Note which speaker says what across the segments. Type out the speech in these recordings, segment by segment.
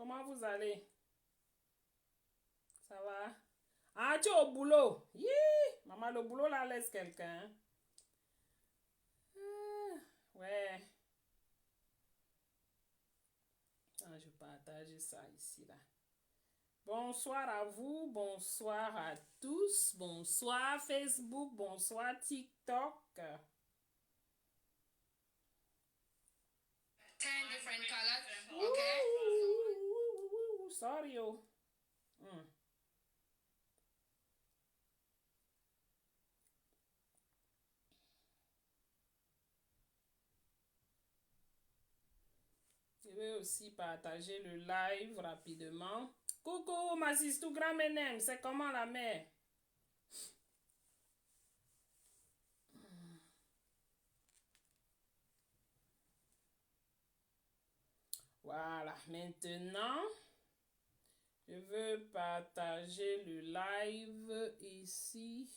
Speaker 1: Comment vous allez? Ça va? Ah, tu es au boulot? Hi! Maman, le boulot là laisse quelqu'un. Ouais. Ah, je partage ça ici là. Bonsoir à vous, bonsoir à tous, bonsoir Facebook, bonsoir TikTok.
Speaker 2: 10 different colors. Okay.
Speaker 1: Sorry, oh. Je vais aussi partager le live rapidement. Coucou, ma sistou grand menem, c'est comment la mère? Voilà, maintenant, je veux partager le live ici.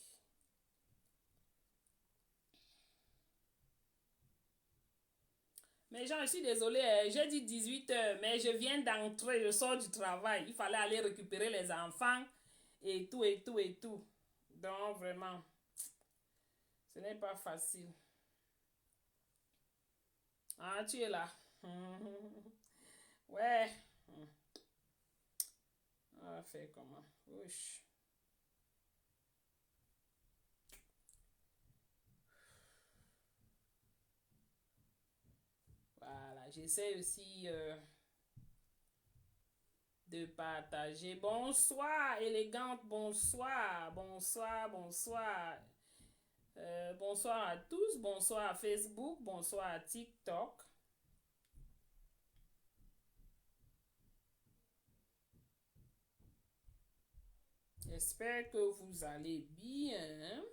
Speaker 1: Mais Jean, je suis désolée, j'ai dit 18h, mais je viens d'entrer, je sors du travail. Il fallait aller récupérer les enfants et tout, et tout, et tout. Donc, vraiment, ce n'est pas facile. Ah, tu es là. Ouais. On va faire comment? Ouch. Voilà, j'essaie aussi de partager. Bonsoir, élégante, bonsoir, bonsoir, bonsoir. Bonsoir à tous, bonsoir à Facebook, bonsoir à TikTok. J'espère que vous allez bien.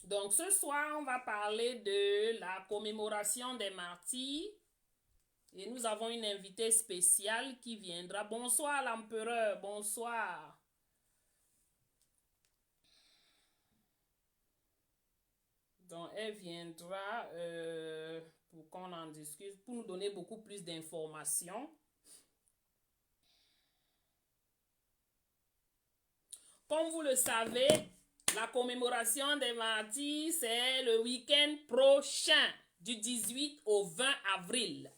Speaker 1: Donc ce soir, on va parler de la commémoration des martyrs. Et nous avons une invitée spéciale qui viendra. Bonsoir l'empereur, bonsoir. Donc elle viendra pour qu'on en discute, pour nous donner beaucoup plus d'informations. Comme vous le savez, la commémoration des martyrs, c'est le week-end prochain, du 18 au 20 avril.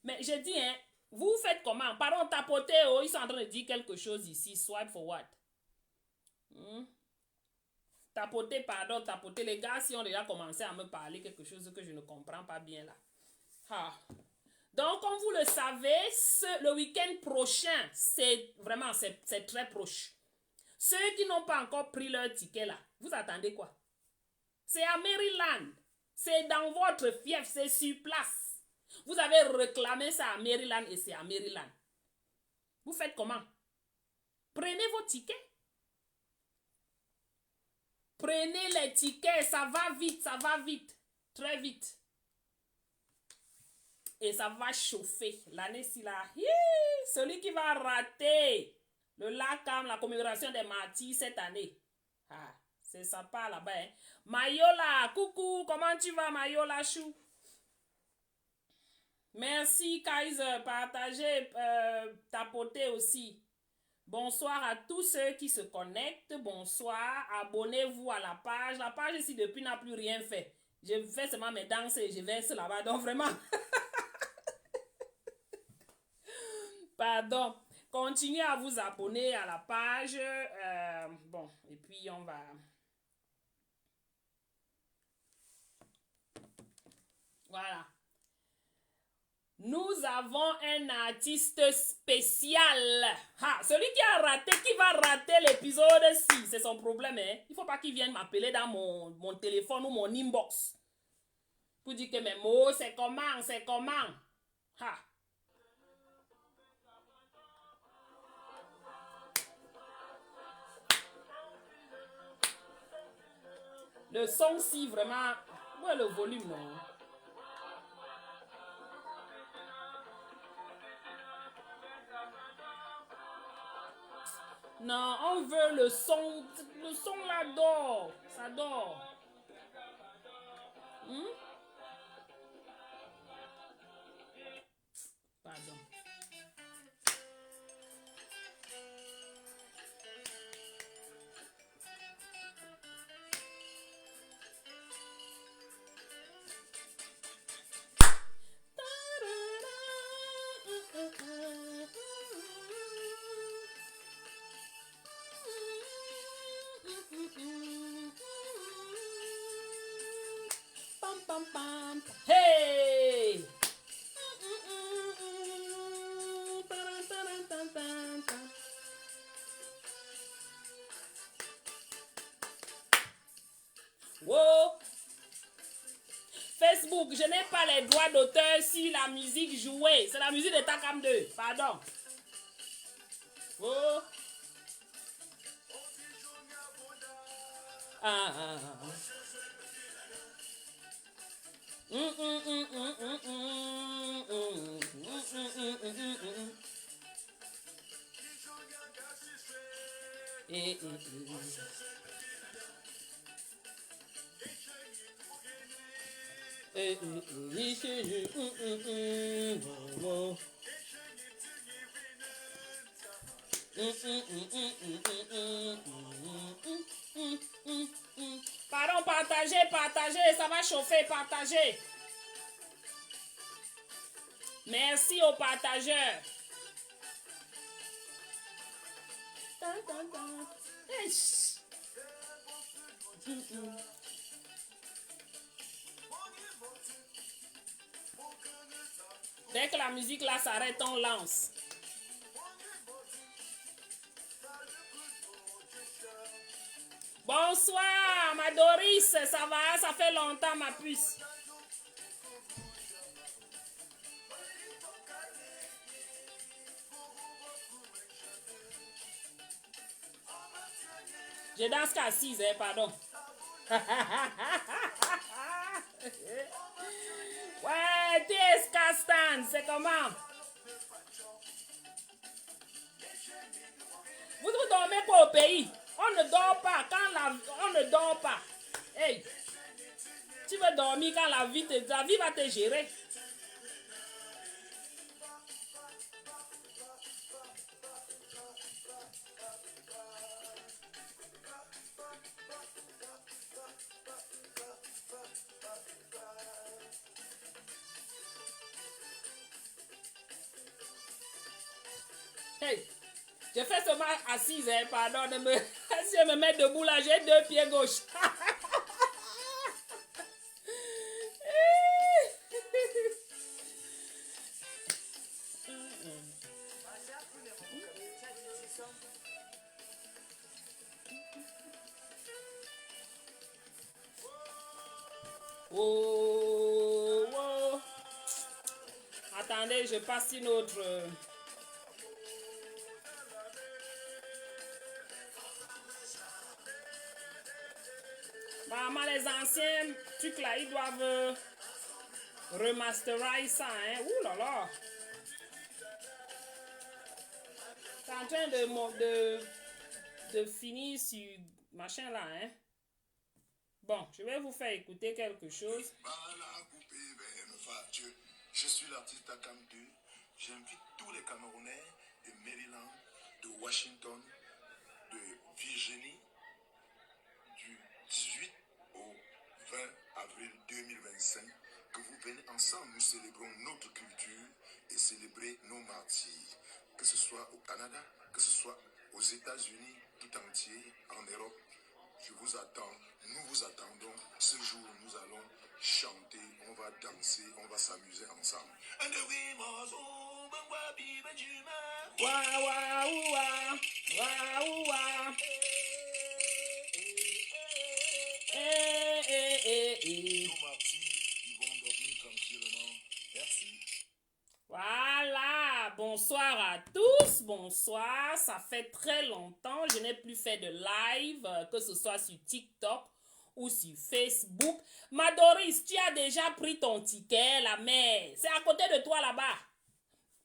Speaker 1: Mais je dis, hein, vous faites comment? Pardon, tapotez, oh, ils sont en train de dire quelque chose ici. Swipe for what? Tapotez, pardon, tapotez. Les gars, si ont déjà commencé à me parler quelque chose que je ne comprends pas bien là. Ah. Donc, comme vous le savez, le week-end prochain, c'est vraiment, c'est très proche. Ceux qui n'ont pas encore pris leur ticket là, vous attendez quoi? C'est à Maryland. C'est dans votre fief, c'est sur place. Vous avez réclamé ça à Maryland et c'est à Maryland. Vous faites comment? Prenez vos tickets. Prenez les tickets, ça va vite, très vite. Et ça va chauffer. L'année-ci là, celui qui va rater le LACAM, la commémoration des martyrs cette année. Ah, c'est sympa là-bas. Hein? Mayola, coucou, comment tu vas Mayola Chou? Merci Kaiser, partagez, tapotez aussi. Bonsoir à tous ceux qui se connectent. Bonsoir, abonnez-vous à la page. La page ici depuis n'a plus rien fait. Je fais seulement mes danses et je verse là-bas. Donc vraiment, pardon. Continuez à vous abonner à la page. Bon, et puis on va... Voilà. Nous avons un artiste spécial. Ah, celui qui a raté, qui va rater l'épisode 6, c'est son problème. Hein? Il ne faut pas qu'il vienne m'appeler dans mon téléphone ou mon inbox. Pour dire que mes mots, c'est comment, c'est comment. Ah. Le son, si vraiment... Où est le volume, non? Non, on veut le son. Le son là dort. Ça dort. Hey! Wow! Facebook, je n'ai pas les droits d'auteur sur la musique jouée. C'est la musique de Takam 2. Pardon. Oh. Ah, ah, ah. Pardon, partagez, ça va chauffer, partagez. Merci aux partageurs. Dès que la musique là s'arrête, on lance. Bonsoir, ma Doris, ça va? Ça fait longtemps, ma puce. Je danse qu'à 6, pardon. Ouais, TS Castan, c'est comment? Vous ne dormez pas au pays. On ne dort pas on ne dort pas. Hey, tu veux dormir quand la vie va te gérer. Hey, je fais seulement assise, pardon. Si je me mets debout là, j'ai 2 pieds gauche. Oh, oh. Attendez, je passe une autre. Maman, les anciens trucs là, ils doivent remasteriser ça, hein. Ouh là là. C'est en train de finir sur machin là, hein. Bon, je vais vous faire écouter quelque chose.
Speaker 3: Je suis l'artiste Takam 2. J'invite tous les Camerounais de Maryland, de Washington, de Virginie, du 18 au 20 avril 2025, que vous venez ensemble, nous célébrons notre culture et célébrer nos martyrs. Que ce soit au Canada, que ce soit aux États-Unis, tout entier, en Europe. Je vous attends, nous vous attendons. Ce jour, nous allons chanter, on va danser, on va s'amuser ensemble.
Speaker 1: Wa wa wa wa wa.
Speaker 3: Nos martyrs, ils vont dormir tranquillement. Merci.
Speaker 1: Voilà, bonsoir à tous, bonsoir, ça fait très longtemps, je n'ai plus fait de live, que ce soit sur TikTok ou sur Facebook. Madoris, tu as déjà pris ton ticket, la mère, c'est à côté de toi là-bas.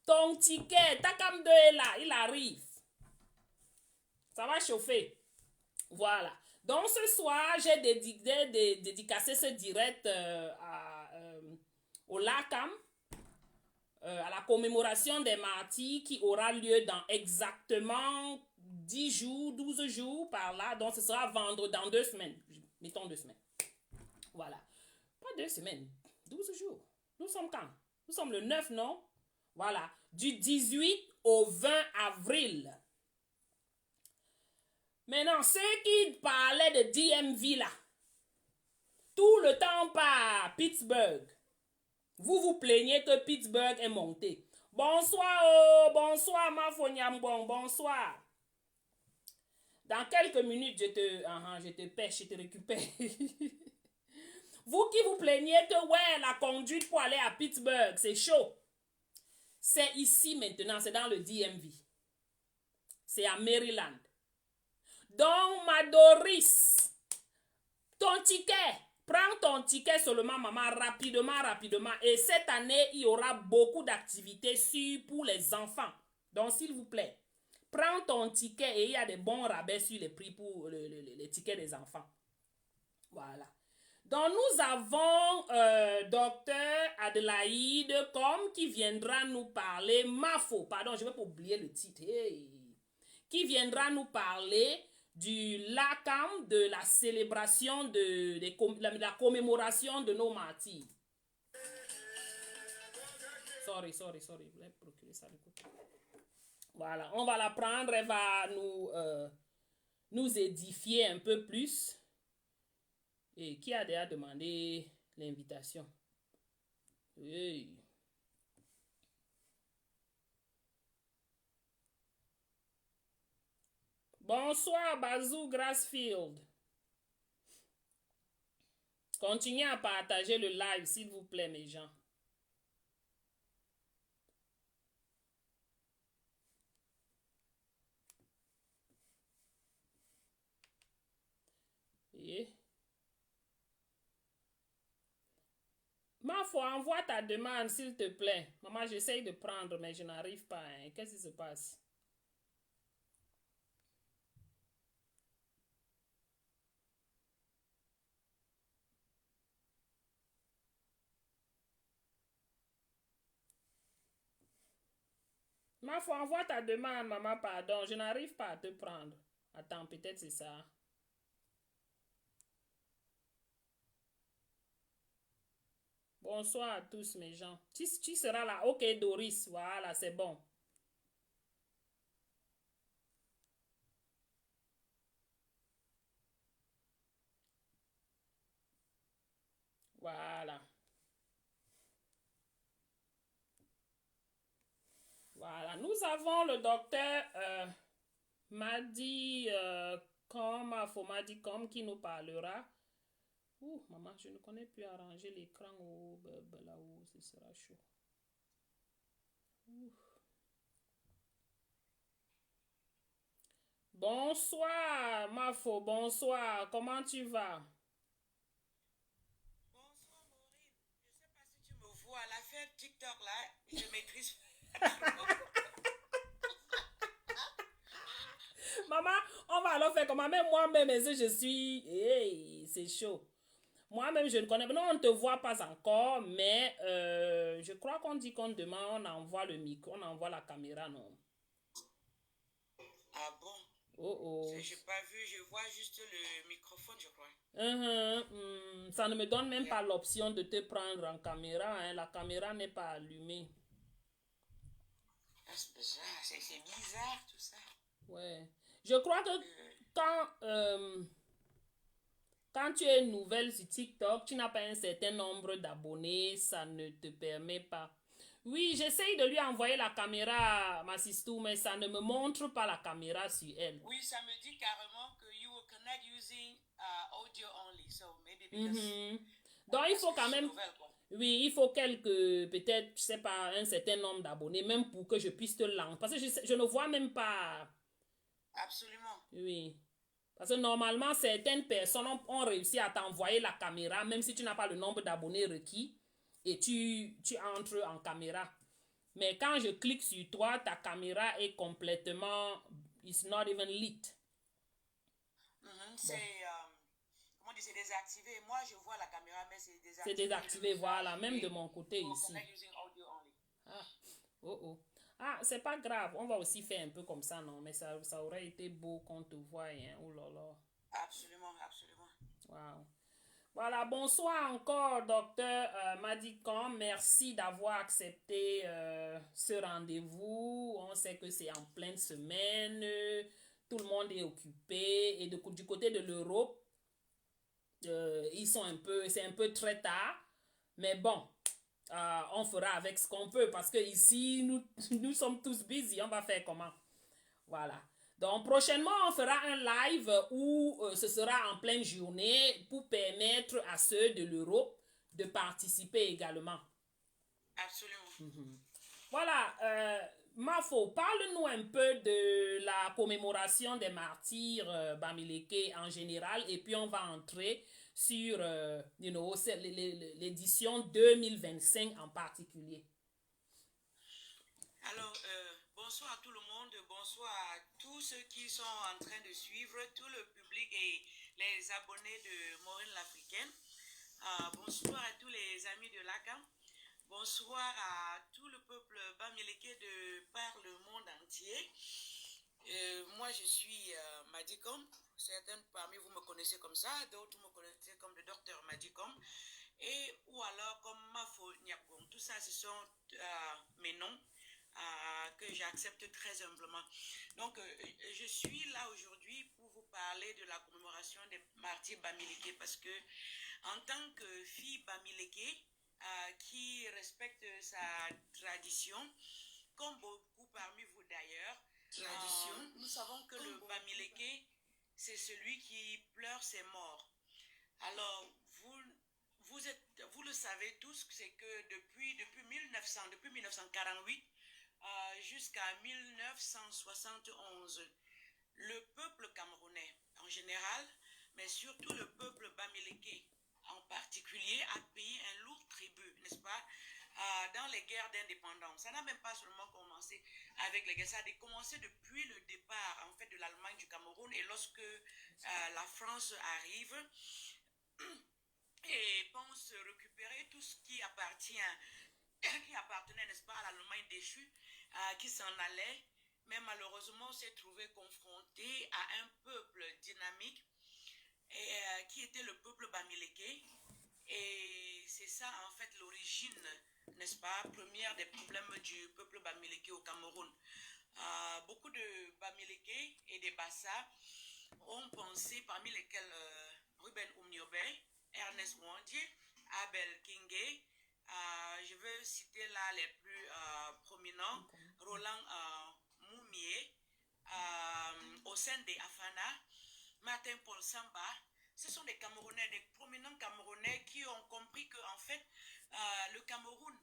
Speaker 1: Ton ticket, Takam 2 est là, il arrive. Ça va chauffer. Voilà. Donc ce soir, j'ai dédicacé ce direct au LACAM. À la commémoration des martyrs qui aura lieu dans exactement 10 jours, 12 jours par là. Donc, ce sera vendredi dans 2 semaines. Mettons 2 semaines. Voilà. Pas 2 semaines, 12 jours. Nous sommes quand? Nous sommes le 9, non? Voilà. Du 18 au 20 avril. Maintenant, ceux qui parlaient de DMV là, tous tout le temps par Pittsburgh. Vous vous plaignez que Pittsburgh est monté. Bonsoir, oh, bonsoir, ma Fonyambon, bonsoir. Dans quelques minutes, je te pêche, je te récupère. Vous qui vous plaignez que, ouais, la conduite pour aller à Pittsburgh, c'est chaud. C'est ici maintenant, c'est dans le DMV. C'est à Maryland. Donc, ma Doris, ton ticket, prends ton ticket seulement, maman, rapidement, rapidement. Et cette année, il y aura beaucoup d'activités pour les enfants. Donc, s'il vous plaît, prends ton ticket et il y a des bons rabais sur les prix pour les tickets des enfants. Voilà. Donc, nous avons Docteur Adelaide comme qui viendra nous parler, pardon, je vais pas oublier le titre, qui viendra nous parler du LACAM, de la célébration, de la commémoration de nos martyrs. Sorry, je vais procurer ça de côté. Voilà, on va la prendre, elle va nous édifier un peu plus. Et qui a déjà demandé l'invitation? Hey. Bonsoir, Bazou Grassfield. Continuez à partager le live, s'il vous plaît, mes gens. Yeah. Ma foi, envoie ta demande, s'il te plaît. Maman, j'essaye de prendre, mais je n'arrive pas. Hein. Qu'est-ce qui se passe? Ma foi, envoie ta demande, maman, pardon. Je n'arrive pas à te prendre. Attends, peut-être c'est ça. Bonsoir à tous, mes gens. Tu seras là. Ok, Doris, voilà, c'est bon. Voilà. Voilà. Nous avons le docteur Madi Com qui nous parlera. Maman, je ne connais plus arranger l'écran là-haut, ce sera chaud. Bonsoir, Mafo, bonsoir. Comment tu vas?
Speaker 4: Bonsoir, Maureen. Je sais pas si tu me vois. L'affaire TikTok, là, je maîtrise.
Speaker 1: Maman, on va alors faire comment? Même moi-même, je suis... Hey, c'est chaud. Moi-même, je ne connais pas. Non, on ne te voit pas encore, mais je crois qu'on dit qu'on demande, on envoie le micro, on envoie la caméra, non?
Speaker 4: Ah bon? J'ai pas vu, je vois juste le microphone, je crois.
Speaker 1: Ça ne me donne même pas l'option de te prendre en caméra, hein. La caméra n'est pas allumée.
Speaker 4: Ah, c'est bizarre, c'est bizarre tout ça.
Speaker 1: Ouais. Je crois que quand tu es nouvelle sur TikTok, tu n'as pas un certain nombre d'abonnés, ça ne te permet pas. Oui, j'essaye de lui envoyer la caméra à ma sister, mais ça ne me montre pas la caméra sur elle.
Speaker 4: Oui, ça me dit carrément que you will connect using audio only, so maybe because...
Speaker 1: Donc, il faut quand même... Oui, il faut peut-être, je sais pas, un certain nombre d'abonnés, même pour que je puisse te lancer. Parce que je ne vois même pas...
Speaker 4: Absolument.
Speaker 1: Oui. Parce que normalement, certaines personnes ont réussi à t'envoyer la caméra, même si tu n'as pas le nombre d'abonnés requis, et tu entres en caméra. Mais quand je clique sur toi, ta caméra est complètement... It's not even lit.
Speaker 4: C'est... Comment dire, c'est désactivé. Moi, je vois la caméra, mais c'est désactivé.
Speaker 1: C'est désactivé, voilà, même de mon côté ici. Ah, c'est pas grave, on va aussi faire un peu comme ça, non? Mais ça aurait été beau qu'on te voie, hein? Oh là là.
Speaker 4: Absolument, absolument.
Speaker 1: Wow. Voilà, bonsoir encore, docteur Madicom. Merci d'avoir accepté ce rendez-vous. On sait que c'est en pleine semaine. Tout le monde est occupé. Et du côté de l'Europe, ils sont c'est un peu très tard. Mais bon, on fera avec ce qu'on peut parce que ici, nous sommes tous busy. On va faire comment? Voilà. Donc, prochainement, on fera un live où ce sera en pleine journée pour permettre à ceux de l'Europe de participer également.
Speaker 4: Absolument.
Speaker 1: Voilà, Mafo, parle-nous un peu de la commémoration des martyrs Bamileke en général et puis on va entrer sur l'édition 2025 en particulier.
Speaker 4: Alors, bonsoir à tout le monde, bonsoir à tous ceux qui sont en train de suivre, tout le public et les abonnés de Maureen l'Africaine. Bonsoir à tous les amis de l'ACAM. Bonsoir à tout le peuple bamileke de par le monde entier. Moi, je suis Madikom. Certains parmi vous me connaissez comme ça, d'autres me connaissez comme le docteur Madikom. Ou alors comme Mafo Nyapong. Tout ça, ce sont mes noms que j'accepte très humblement. Donc, je suis là aujourd'hui pour vous parler de la commémoration des martyrs Bamileke parce que, en tant que fille Bamileke, qui respecte sa tradition, comme beaucoup parmi vous d'ailleurs, nous savons que le Bamileke, c'est celui qui pleure ses morts. Alors, vous le savez tous, c'est que depuis 1948 jusqu'à 1971, le peuple camerounais en général, mais surtout le peuple bamileke en particulier, a payé un lourd tribut, n'est-ce pas, dans les guerres d'indépendance. Ça n'a même pas seulement commencé avec les guerres, ça a commencé depuis le départ en fait de l'Allemagne du Cameroun et lorsque la France arrive et pense récupérer tout ce qui appartenait, n'est-ce pas, à l'Allemagne déchue, qui s'en allait, mais malheureusement s'est trouvé confronté à un peuple dynamique qui était le peuple bamileke. Et c'est ça en fait l'origine, n'est-ce pas, première des problèmes du peuple bamileke au Cameroun. Beaucoup de bamileke et des Bassa ont pensé, parmi lesquels Ruben Oumniobe, Ernest Ouandie, Abel Kingé, je veux citer là les plus prominents, Roland Moumié, Ossende Afana, Martin Paul Samba. Ce sont des Camerounais, des prominents Camerounais qui ont compris que en fait, le Cameroun,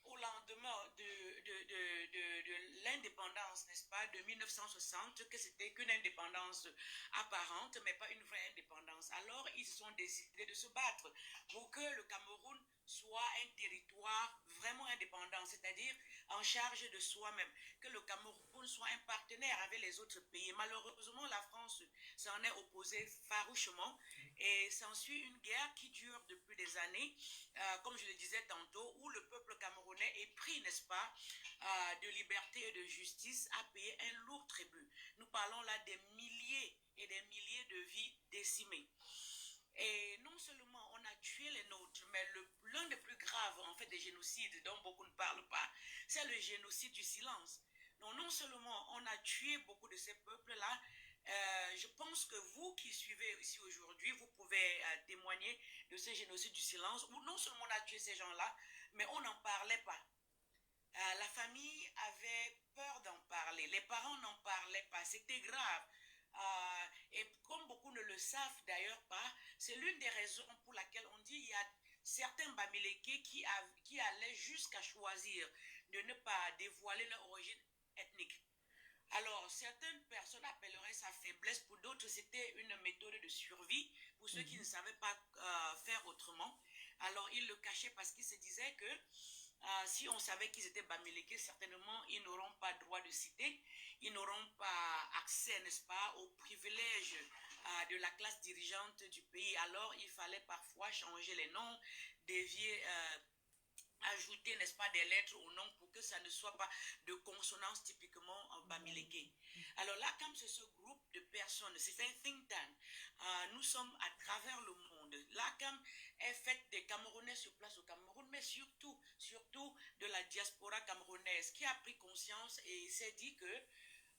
Speaker 4: au lendemain de l'indépendance, n'est-ce pas, de 1960, que c'était qu'une indépendance apparente, mais pas une vraie indépendance. Alors, ils se sont décidés de se battre pour que le Cameroun soit un territoire vraiment indépendant, c'est-à-dire en charge de soi-même, que le Cameroun soit un partenaire avec les autres pays. Malheureusement, la France s'en est opposée farouchement et s'ensuit une guerre qui dure depuis des années, comme je le disais tantôt, où le peuple camerounais est pris, n'est-ce pas, de liberté et de justice, a payé un lourd tribut. Nous parlons là des milliers et des milliers de vies décimées. Et non seulement on a tué les nôtres, mais l'un des plus graves en fait des génocides dont beaucoup ne parlent pas, c'est le génocide du silence. Donc non seulement on a tué beaucoup de ces peuples-là, je pense que vous qui suivez ici aujourd'hui, vous pouvez témoigner de ce génocide du silence, où non seulement on a tué ces gens-là, mais on n'en parlait pas. La famille avait peur d'en parler, les parents n'en parlaient pas, c'était grave. Et comme beaucoup ne le savent d'ailleurs pas, c'est l'une des raisons pour laquelle on dit qu'il y a certains Bamileke qui allaient jusqu'à choisir de ne pas dévoiler leur origine ethnique. Alors, certaines personnes appelleraient ça faiblesse, pour d'autres c'était une méthode de survie, pour ceux qui ne savaient pas faire autrement. Alors, ils le cachaient parce qu'ils se disaient que si on savait qu'ils étaient Bamileke, certainement ils n'auront pas droit de citer, ils n'auront pas accès, n'est-ce pas, aux privilèges de la classe dirigeante du pays. Alors, il fallait parfois changer les noms, dévier, ajouter, n'est-ce pas, des lettres au nom pour que ça ne soit pas de consonance typiquement en bamileke. Alors là, comme c'est ce groupe de personnes, c'est un think tank, nous sommes à travers le monde. L'ACAM est faite des Camerounais sur place au Cameroun, mais surtout de la diaspora camerounaise qui a pris conscience et s'est dit que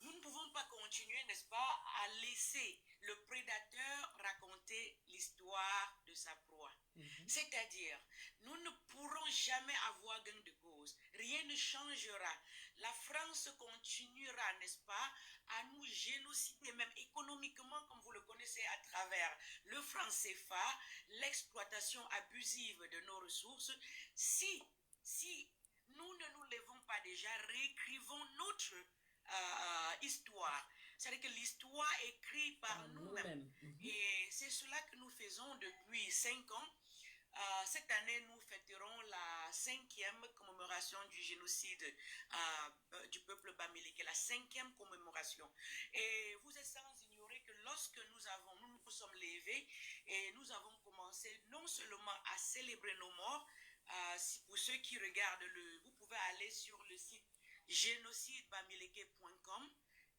Speaker 4: nous ne pouvons pas continuer, n'est-ce pas, à laisser le prédateur raconter l'histoire de sa proie. C'est-à-dire, nous ne pourrons jamais avoir gain de cause. Rien ne changera. La France continuera, n'est-ce pas, à nous génocider, même économiquement, comme vous le connaissez, à travers le franc CFA, l'exploitation abusive de nos ressources. Si nous ne nous levons pas déjà, réécrivons notre histoire. C'est-à-dire que l'histoire est écrite par nous-mêmes. Et c'est cela que nous faisons depuis 5 ans. Cette année, nous fêterons la 5e commémoration du génocide du peuple bamileke, la 5e commémoration. Et vous êtes sans ignorer que lorsque nous nous sommes levés et nous avons commencé non seulement à célébrer nos morts, pour ceux qui regardent, vous pouvez aller sur le site génocidebamileke.com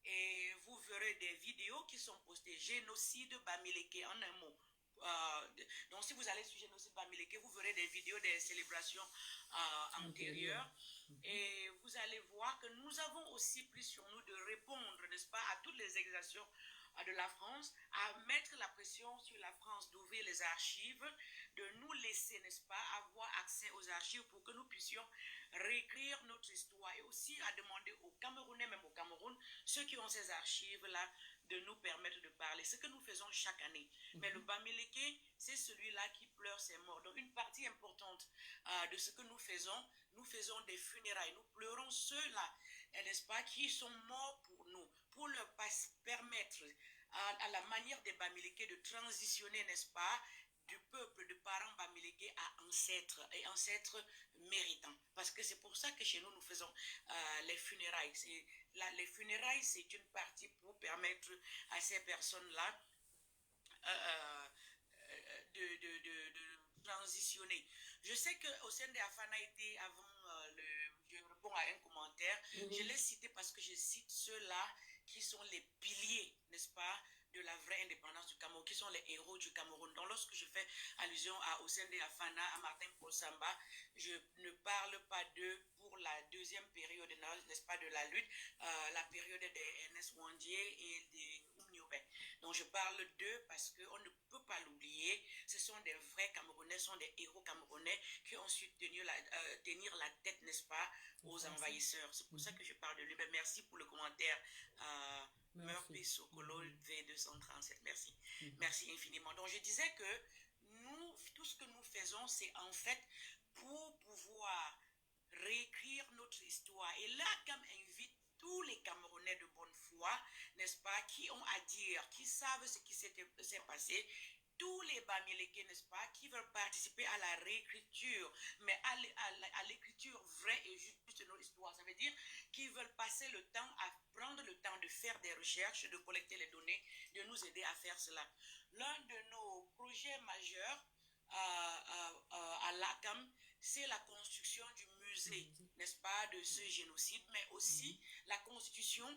Speaker 4: et vous verrez des vidéos qui sont postées, génocide bamileke en un mot. Donc si vous allez sur Génocide Bamileke, vous verrez des vidéos des célébrations antérieures et vous allez voir que nous avons aussi pris sur nous de répondre, n'est-ce pas, à toutes les exactions de la France, à mettre la pression sur la France d'ouvrir les archives, de nous laisser, n'est-ce pas, avoir accès aux archives pour que nous puissions réécrire notre histoire et aussi à demander aux Camerounais, même au Cameroun, ceux qui ont ces archives-là, de nous permettre de parler, ce que nous faisons chaque année. Mais le Bamileke, c'est celui-là qui pleure ses morts. Donc une partie importante de ce que nous faisons des funérailles. Nous pleurons ceux-là, n'est-ce pas, qui sont morts pour nous, pour leur permettre à la manière des Bamileke de transitionner, n'est-ce pas, du peuple de parents bamileke à ancêtres et ancêtres méritants. Parce que c'est pour ça que chez nous, nous faisons les funérailles. Les funérailles, c'est une partie pour permettre à ces personnes-là de transitionner. Je sais qu'au sein de Afana été avant je réponds à un commentaire, je l'ai cité parce que je cite ceux-là qui sont les piliers, n'est-ce pas, de la vraie indépendance du Cameroun, qui sont les héros du Cameroun. Donc lorsque je fais allusion à Osende Afana, à Martin Paul Samba, je ne parle pas d'eux pour la deuxième période, n'est-ce pas, de la lutte, la période des Ernest Ouandié et des Oumniobé. Donc je parle d'eux parce qu'on ne peut pas l'oublier. Ce sont des vrais Camerounais, ce sont des héros camerounais qui ont su tenir la tête, n'est-ce pas, aux envahisseurs. C'est pour ça que je parle de lui. Mais merci pour le commentaire. Murphy Sokolo V237, merci. Merci infiniment. Donc je disais que nous, tout ce que nous faisons, c'est en fait pour pouvoir réécrire notre histoire. Et là, comme invite tous les Camerounais de bonne foi, n'est-ce pas, qui ont à dire, qui savent ce qui s'est passé, tous les Bamileke, n'est-ce pas, qui veulent participer à la réécriture, mais à l'écriture vraie et juste de notre histoire. Ça veut dire qu'ils veulent passer le temps, à prendre le temps de faire des recherches, de collecter les données, de nous aider à faire cela. L'un de nos projets majeurs à l'ACAM, c'est la construction du musée, n'est-ce pas, de ce génocide, mais aussi la constitution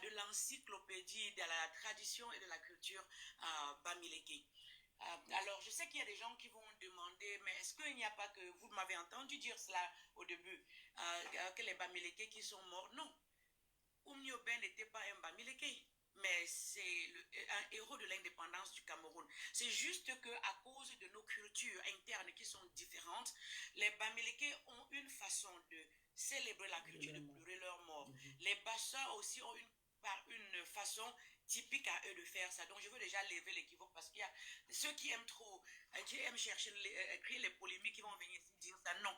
Speaker 4: de l'encyclopédie de la tradition et de la culture Bamileke. Alors, je sais qu'il y a des gens qui vont demander, mais est-ce qu'il n'y a pas que, vous m'avez entendu dire cela au début, que les Bamileke qui sont morts? Non. Oumniobé n'était pas un Bamileke, mais c'est un héros de l'indépendance du Cameroun. C'est juste qu'à cause de nos cultures internes qui sont différentes, les Bamileke ont une façon de célébrer la culture, de pleurer leur mort. Les Bassa aussi ont une façon typique à eux de faire ça. Donc je veux déjà lever l'équivoque parce qu'il y a ceux qui aiment trop, qui aiment chercher, créer les polémiques, qui vont venir dire ça. Non.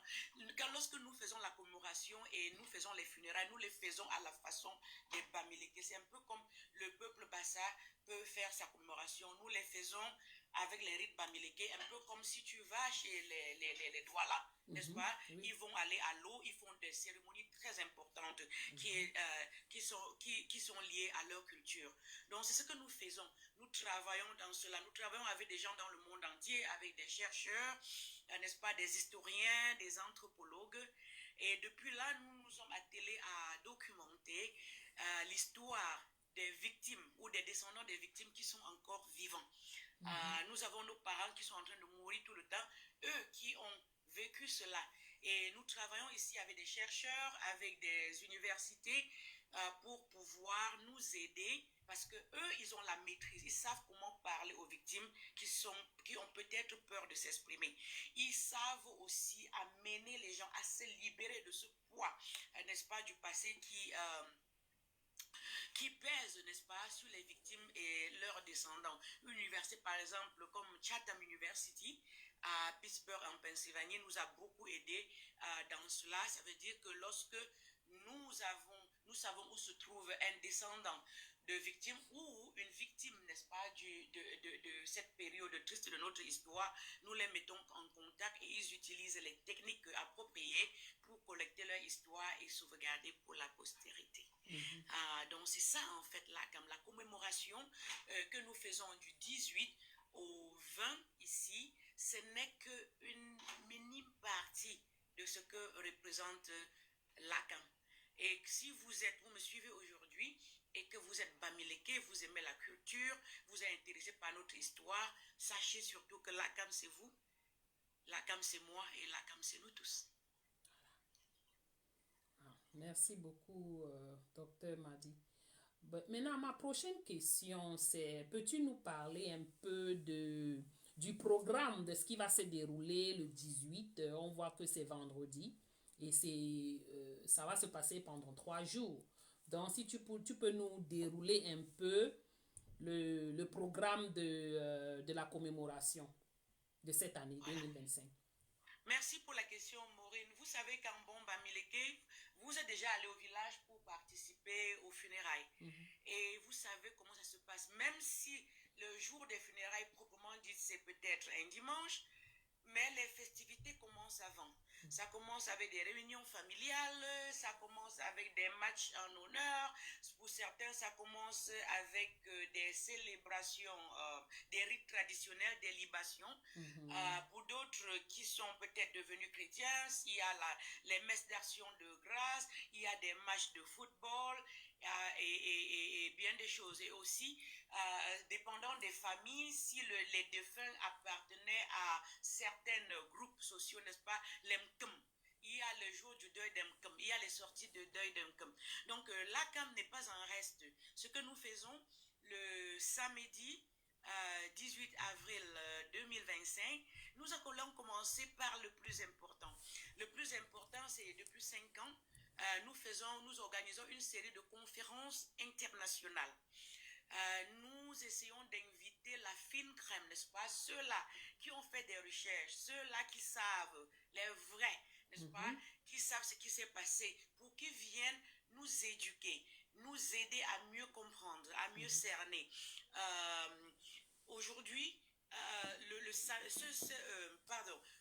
Speaker 4: Lorsque nous faisons la commémoration et nous faisons les funérailles, nous les faisons à la façon des Bamileke. C'est un peu comme le peuple Bassa peut faire sa commémoration. Nous les faisons avec les rites Bamileke, un peu comme si tu vas chez les Douala, n'est-ce pas? Ils vont aller à l'eau, ils font des cérémonies très importantes qui sont liées à leur culture. Donc c'est ce que nous faisons. Nous travaillons dans cela. Nous travaillons avec des gens dans le monde entier, avec des chercheurs, n'est-ce pas, des historiens, des anthropologues. Et depuis là, nous nous sommes attelés à documenter l'histoire des victimes ou des descendants des victimes qui sont encore vivants. Nous avons nos parents qui sont en train de mourir tout le temps, eux qui ont vécu cela. Et nous travaillons ici avec des chercheurs, avec des universités pour pouvoir nous aider parce que eux, ils ont la maîtrise, ils savent comment parler aux victimes qui qui ont peut-être peur de s'exprimer. Ils savent aussi amener les gens à se libérer de ce poids, n'est-ce pas, du passé qui pèse, n'est-ce pas, sur les victimes et leurs descendants. Une université, par exemple, comme Chatham University, à Pittsburgh, en Pennsylvanie, nous a beaucoup aidé dans cela. Ça veut dire que lorsque nous savons où se trouve un descendant de victimes ou une victime, n'est-ce pas, de cette période triste de notre histoire, nous les mettons en contact et ils utilisent les techniques appropriées pour collecter leur histoire et sauvegarder pour la postérité. Donc c'est ça en fait la commémoration que nous faisons du 18 au 20 ici, ce n'est qu'une minime partie de ce que représente l'ACAM. Et si vous me suivez aujourd'hui et que vous êtes Bamileke, vous aimez la culture, vous êtes intéressé par notre histoire, sachez surtout que l'ACAM c'est vous, l'ACAM c'est moi et l'ACAM c'est nous tous.
Speaker 1: Merci beaucoup, docteur Madi. Maintenant, ma prochaine question, c'est, peux-tu nous parler un peu du programme, de ce qui va se dérouler le 18? On voit que c'est vendredi et ça va se passer pendant 3 jours. Donc, si tu peux nous dérouler un peu le programme de la commémoration de cette année 2025.
Speaker 4: Merci pour la question, Maureen. Vous savez qu'en bon Bamileke, vous êtes déjà allé au village pour participer aux funérailles. Et vous savez comment ça se passe. Même si le jour des funérailles, proprement dit, c'est peut-être un dimanche, mais les festivités commencent avant. Ça commence avec des réunions familiales, ça commence avec des matchs en honneur. Pour certains, ça commence avec des célébrations, des rites traditionnels, des libations. Pour d'autres qui sont peut-être devenus chrétiens, il y a les messes d'action de grâce, il y a des matchs de football et bien des choses. Et aussi, dépendant des familles, si les défunts appartenaient à certains groupes sociaux, n'est-ce pas, l'Emkem. Il y a le jour du deuil d'Emkem, il y a les sorties de deuil d'Emkem. Donc, l'ACAM n'est pas en reste. Ce que nous faisons le samedi 18 avril 2025, nous allons commencer par le plus important. Le plus important, c'est depuis 5 ans, nous organisons une série de conférences internationales. Nous essayons d'inviter la fine crème, n'est-ce pas, ceux-là qui ont fait des recherches, ceux-là qui savent, les vrais, n'est-ce pas, qui savent ce qui s'est passé, pour qu'ils viennent nous éduquer, nous aider à mieux comprendre, à mieux cerner. Aujourd'hui,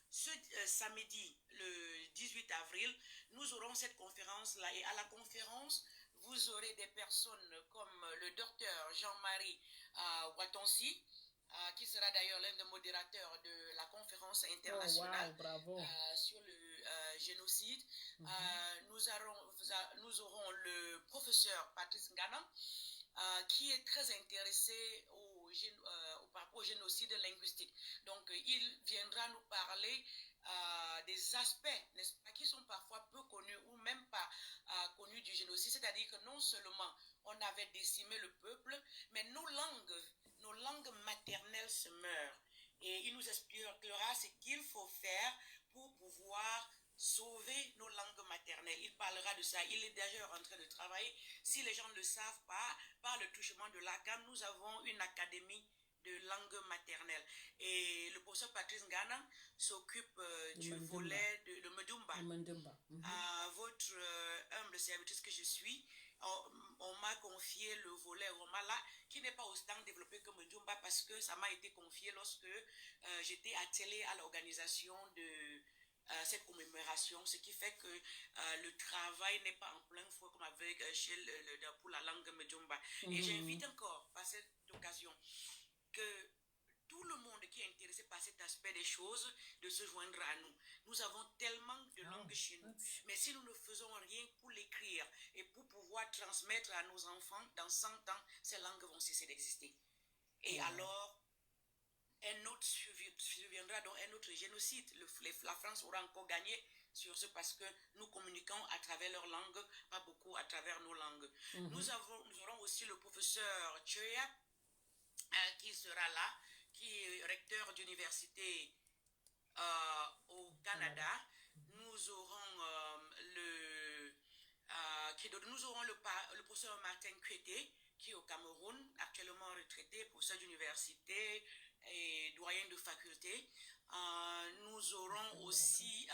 Speaker 4: ce samedi, le 18 avril, nous aurons cette conférence-là. Et à la conférence, vous aurez des personnes comme le docteur Jean-Marie Watonsi, qui sera d'ailleurs l'un des modérateurs de la conférence internationale sur le génocide. Nous aurons le professeur Patrice Ngana, qui est très intéressé au génocide linguistique. Donc, il viendra nous parler des aspects, n'est-ce pas, qui sont parfois peu connus ou même pas connus du génocide. C'est-à-dire que non seulement on avait décimé le peuple, mais nos langues maternelles se meurent. Et il nous expliquera ce qu'il faut faire pour pouvoir sauver nos langues maternelles. Il parlera de ça. Il est d'ailleurs en train de travailler. Si les gens ne le savent pas, par le touchement de l'ACAM, nous avons une académie de langue maternelle. Et le professeur Patrice Ngana s'occupe du volet de Medumba. Votre humble servitrice que je suis, on m'a confié le volet Romala, qui n'est pas autant développé que Medumba, parce que ça m'a été confié lorsque j'étais attelée à l'organisation de cette commémoration, ce qui fait que le travail n'est pas en plein fouet comme avec pour la langue Medumba. Et j'invite encore, par cette occasion, que tout le monde qui est intéressé par cet aspect des choses, de se joindre à nous. Nous avons tellement de langues chez nous, mais si nous ne faisons rien pour l'écrire et pour pouvoir transmettre à nos enfants, dans 100 ans, ces langues vont cesser d'exister. Et alors, un autre surviendra, donc un autre génocide. La France aura encore gagné sur ce, parce que nous communiquons à travers leur langue, pas beaucoup à travers nos langues. Nous aurons aussi le professeur Choya, qui sera là, qui est recteur d'université au Canada. Nous aurons le professeur Martin Kuete, qui est au Cameroun, actuellement retraité, professeur d'université et doyen de faculté. Nous aurons aussi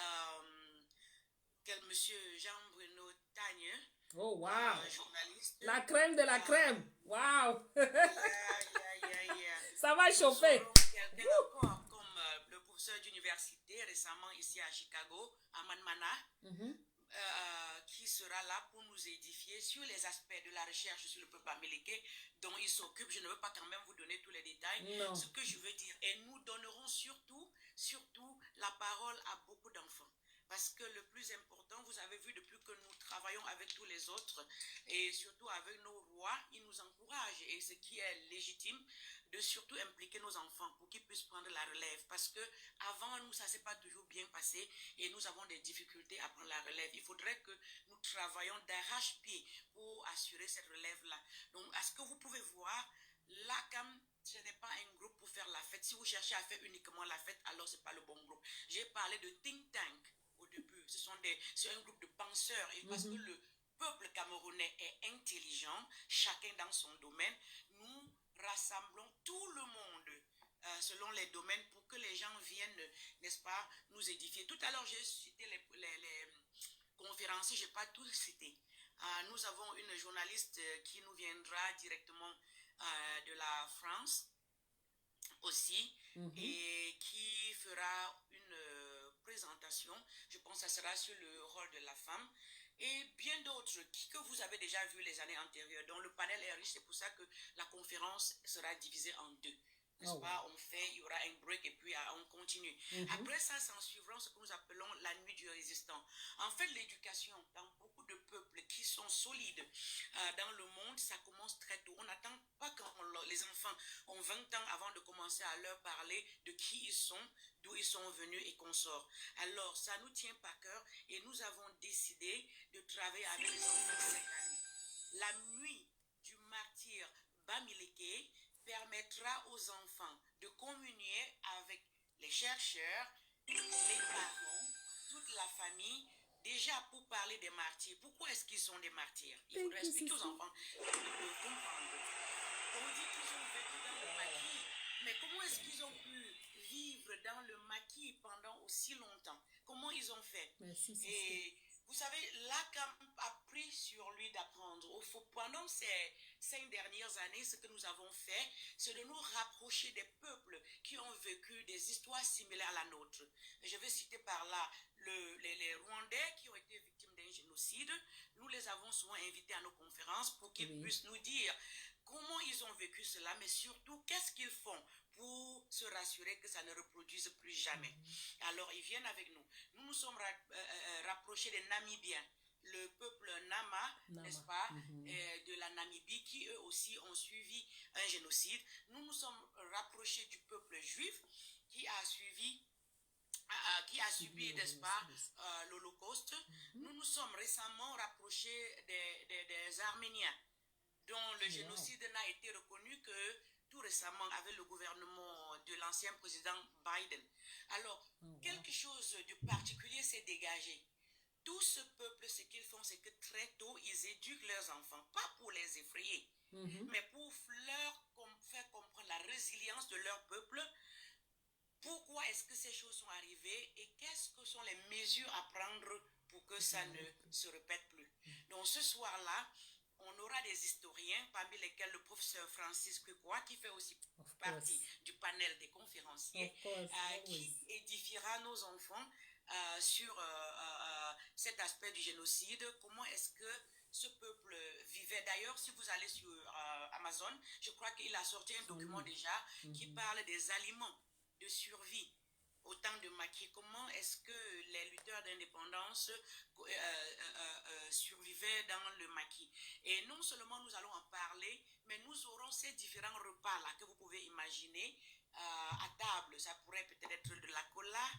Speaker 4: monsieur Jean-Bruno Tagne,
Speaker 1: Oh, wow.
Speaker 4: journaliste.
Speaker 1: La crème de la crème. Wow.
Speaker 4: Yeah.
Speaker 1: Ça va
Speaker 4: Nous
Speaker 1: chauffer.
Speaker 4: aurons quelqu'un encore comme le professeur d'université récemment ici à Chicago, Aman Mana, qui sera là pour nous édifier sur les aspects de la recherche sur le peuple américain dont il s'occupe. Je ne veux pas quand même vous donner tous les détails.
Speaker 1: Non.
Speaker 4: Ce que je veux dire, et nous donnerons surtout la parole à beaucoup d'enfants. Parce que le plus important, vous avez vu depuis que nous travaillons avec tous les autres et surtout avec nos rois, ils nous encouragent, et ce qui est légitime, de surtout impliquer nos enfants pour qu'ils puissent prendre la relève. Parce que avant nous, ça ne s'est pas toujours bien passé et nous avons des difficultés à prendre la relève. Il faudrait que nous travaillions d'arrache-pied pour assurer cette relève-là. Donc, à ce que vous pouvez voir, l'ACAM, ce n'est pas un groupe pour faire la fête. Si vous cherchez à faire uniquement la fête, alors ce n'est pas le bon groupe. J'ai parlé de think tank au début. C'est un groupe de penseurs. Et parce que le peuple camerounais est intelligent, chacun dans son domaine, nous rassemblons tout le monde selon les domaines pour que les gens viennent, n'est-ce pas, nous édifier. Tout à l'heure, j'ai cité les conférenciers, je n'ai pas tous cité. Nous avons une journaliste qui nous viendra directement de la France aussi, et qui fera une présentation, je pense que ça sera sur le rôle de la femme, et bien d'autres que vous avez déjà vu les années antérieures. Donc le panel est riche, c'est pour ça que la conférence sera divisée en deux. N'est-ce pas? Il y aura un break et puis on continue. Après ça, s'en suivra ce que nous appelons la nuit du résistant. En fait, l'éducation dans beaucoup de peuples qui sont solides dans le monde, ça commence très tôt. On n'attend pas quand les enfants ont 20 ans avant de commencer à leur parler de qui ils sont, d'où ils sont venus et qu'on sort. Alors, ça nous tient par cœur et nous avons décidé de travailler avec les enfants cette année. La nuit du martyr Bamileke permettra aux enfants de communier avec les chercheurs, les parents, toute la famille, déjà pour parler des martyrs. Pourquoi est-ce qu'ils sont des martyrs? Il faudrait expliquer aux enfants de comprendre. On dit qu'ils ont vécu dans le maquis, mais comment est-ce qu'ils ont pu vivre dans le maquis pendant aussi longtemps? Comment ils ont fait? Et vous savez, l'ACAM a pris sur lui d'apprendre. Pendant ces 5 dernières années, ce que nous avons fait, c'est de nous rapprocher des peuples qui ont vécu des histoires similaires à la nôtre. Je vais citer par là les Rwandais qui ont été victimes d'un génocide. Nous les avons souvent invités à nos conférences pour qu'ils puissent nous dire comment ils ont vécu cela, mais surtout qu'est-ce qu'ils font pour se rassurer que ça ne reproduise plus jamais. Alors, ils viennent avec nous. Nous nous sommes rapprochés des Namibiens, le peuple Nama. N'est-ce pas, de la Namibie, qui eux aussi ont suivi un génocide. Nous nous sommes rapprochés du peuple juif qui a subi, n'est-ce pas, l'Holocauste. Nous nous sommes récemment rapprochés des Arméniens, dont le génocide n'a été reconnu que tout récemment avec le gouvernement de l'ancien président Biden. Alors, quelque chose de particulier s'est dégagé. Tout ce peuple, ce qu'ils font, c'est que très tôt, ils éduquent leurs enfants, pas pour les effrayer, mais pour leur faire comprendre la résilience de leur peuple. Pourquoi est-ce que ces choses sont arrivées et qu'est-ce que sont les mesures à prendre pour que ça ne se répète plus. Donc ce soir-là, on aura des historiens, parmi lesquels le professeur Francis Kukwa, qui fait aussi partie du panel des conférenciers, qui édifiera nos enfants sur cet aspect du génocide. Comment est-ce que ce peuple vivait? D'ailleurs, si vous allez sur Amazon, je crois qu'il a sorti un document déjà qui parle des aliments de survie au temps de Maquis. Comment est-ce que les lutteurs d'indépendance survivaient dans le Maquis? Et non seulement nous allons en parler, mais nous aurons ces différents repas-là que vous pouvez imaginer à table. Ça pourrait peut-être être de la cola,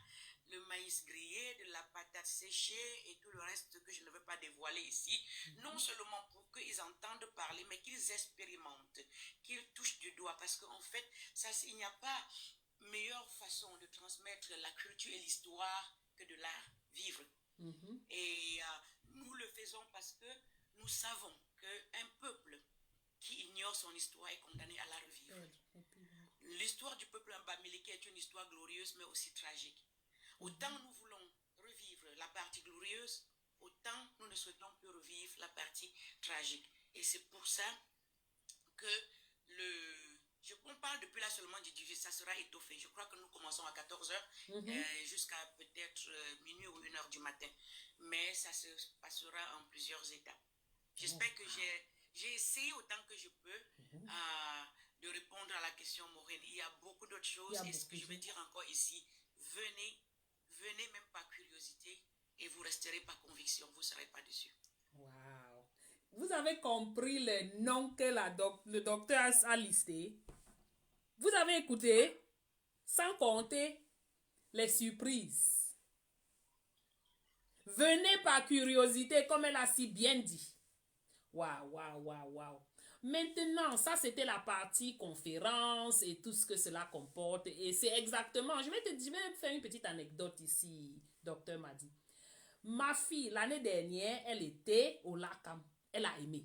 Speaker 4: le maïs grillé, de la patate séchée et tout le reste que je ne veux pas dévoiler ici. Non seulement pour qu'ils entendent parler, mais qu'ils expérimentent, qu'ils touchent du doigt. Parce qu'en fait, il n'y a pas meilleure façon de transmettre la culture et l'histoire que de la vivre. Et nous le faisons parce que nous savons qu'un peuple qui ignore son histoire est condamné à la revivre. L'histoire du peuple bamileke est une histoire glorieuse mais aussi tragique. Autant nous voulons revivre la partie glorieuse, autant nous ne souhaitons plus revivre la partie tragique. Et c'est pour ça que on parle depuis là seulement du 18, ça sera étoffé. Je crois que nous commençons à 14h jusqu'à peut-être minuit ou 1h du matin. Mais ça se passera en plusieurs étapes. J'espère que j'ai essayé autant que je peux de répondre à la question, Maureen. Il y a beaucoup d'autres choses. Et ce que je veux dire encore ici, venez même par curiosité et vous resterez par conviction. Vous ne serez pas déçus.
Speaker 1: Wow. Vous avez compris les noms que le docteur a listés. Vous avez écouté, sans compter les surprises. Venez par curiosité, comme elle a si bien dit. Waouh, waouh, waouh, waouh. Maintenant, ça c'était la partie conférence et tout ce que cela comporte. Et c'est exactement, je vais faire une petite anecdote ici, docteur m'a dit. Ma fille, l'année dernière, elle était au Lakam. Elle a aimé.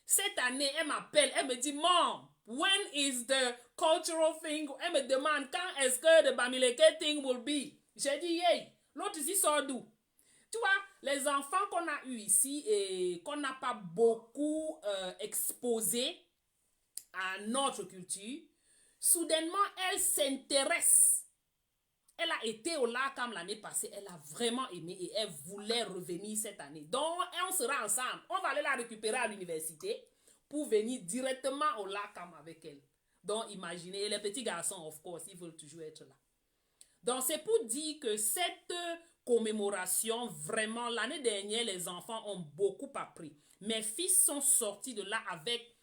Speaker 1: Cette année, elle m'appelle, elle me dit, Mom, when is the cultural thing? Elle me demande, quand est-ce que the Bamileke thing will be? J'ai dit, hey, l'autre ici sort d'où? Tu vois, les enfants qu'on a eu ici et qu'on n'a pas beaucoup exposés à notre culture, soudainement, elle s'intéresse. Elle a été au Lakam l'année passée, elle a vraiment aimé et elle voulait revenir cette année. Donc, on sera ensemble. On va aller la récupérer à l'université pour venir directement au Lakam avec elle. Donc, imaginez, et les petits garçons, of course, ils veulent toujours être là. Donc, c'est pour dire que cette commémoration, vraiment, l'année dernière, les enfants ont beaucoup appris. Mes fils sont sortis de là avec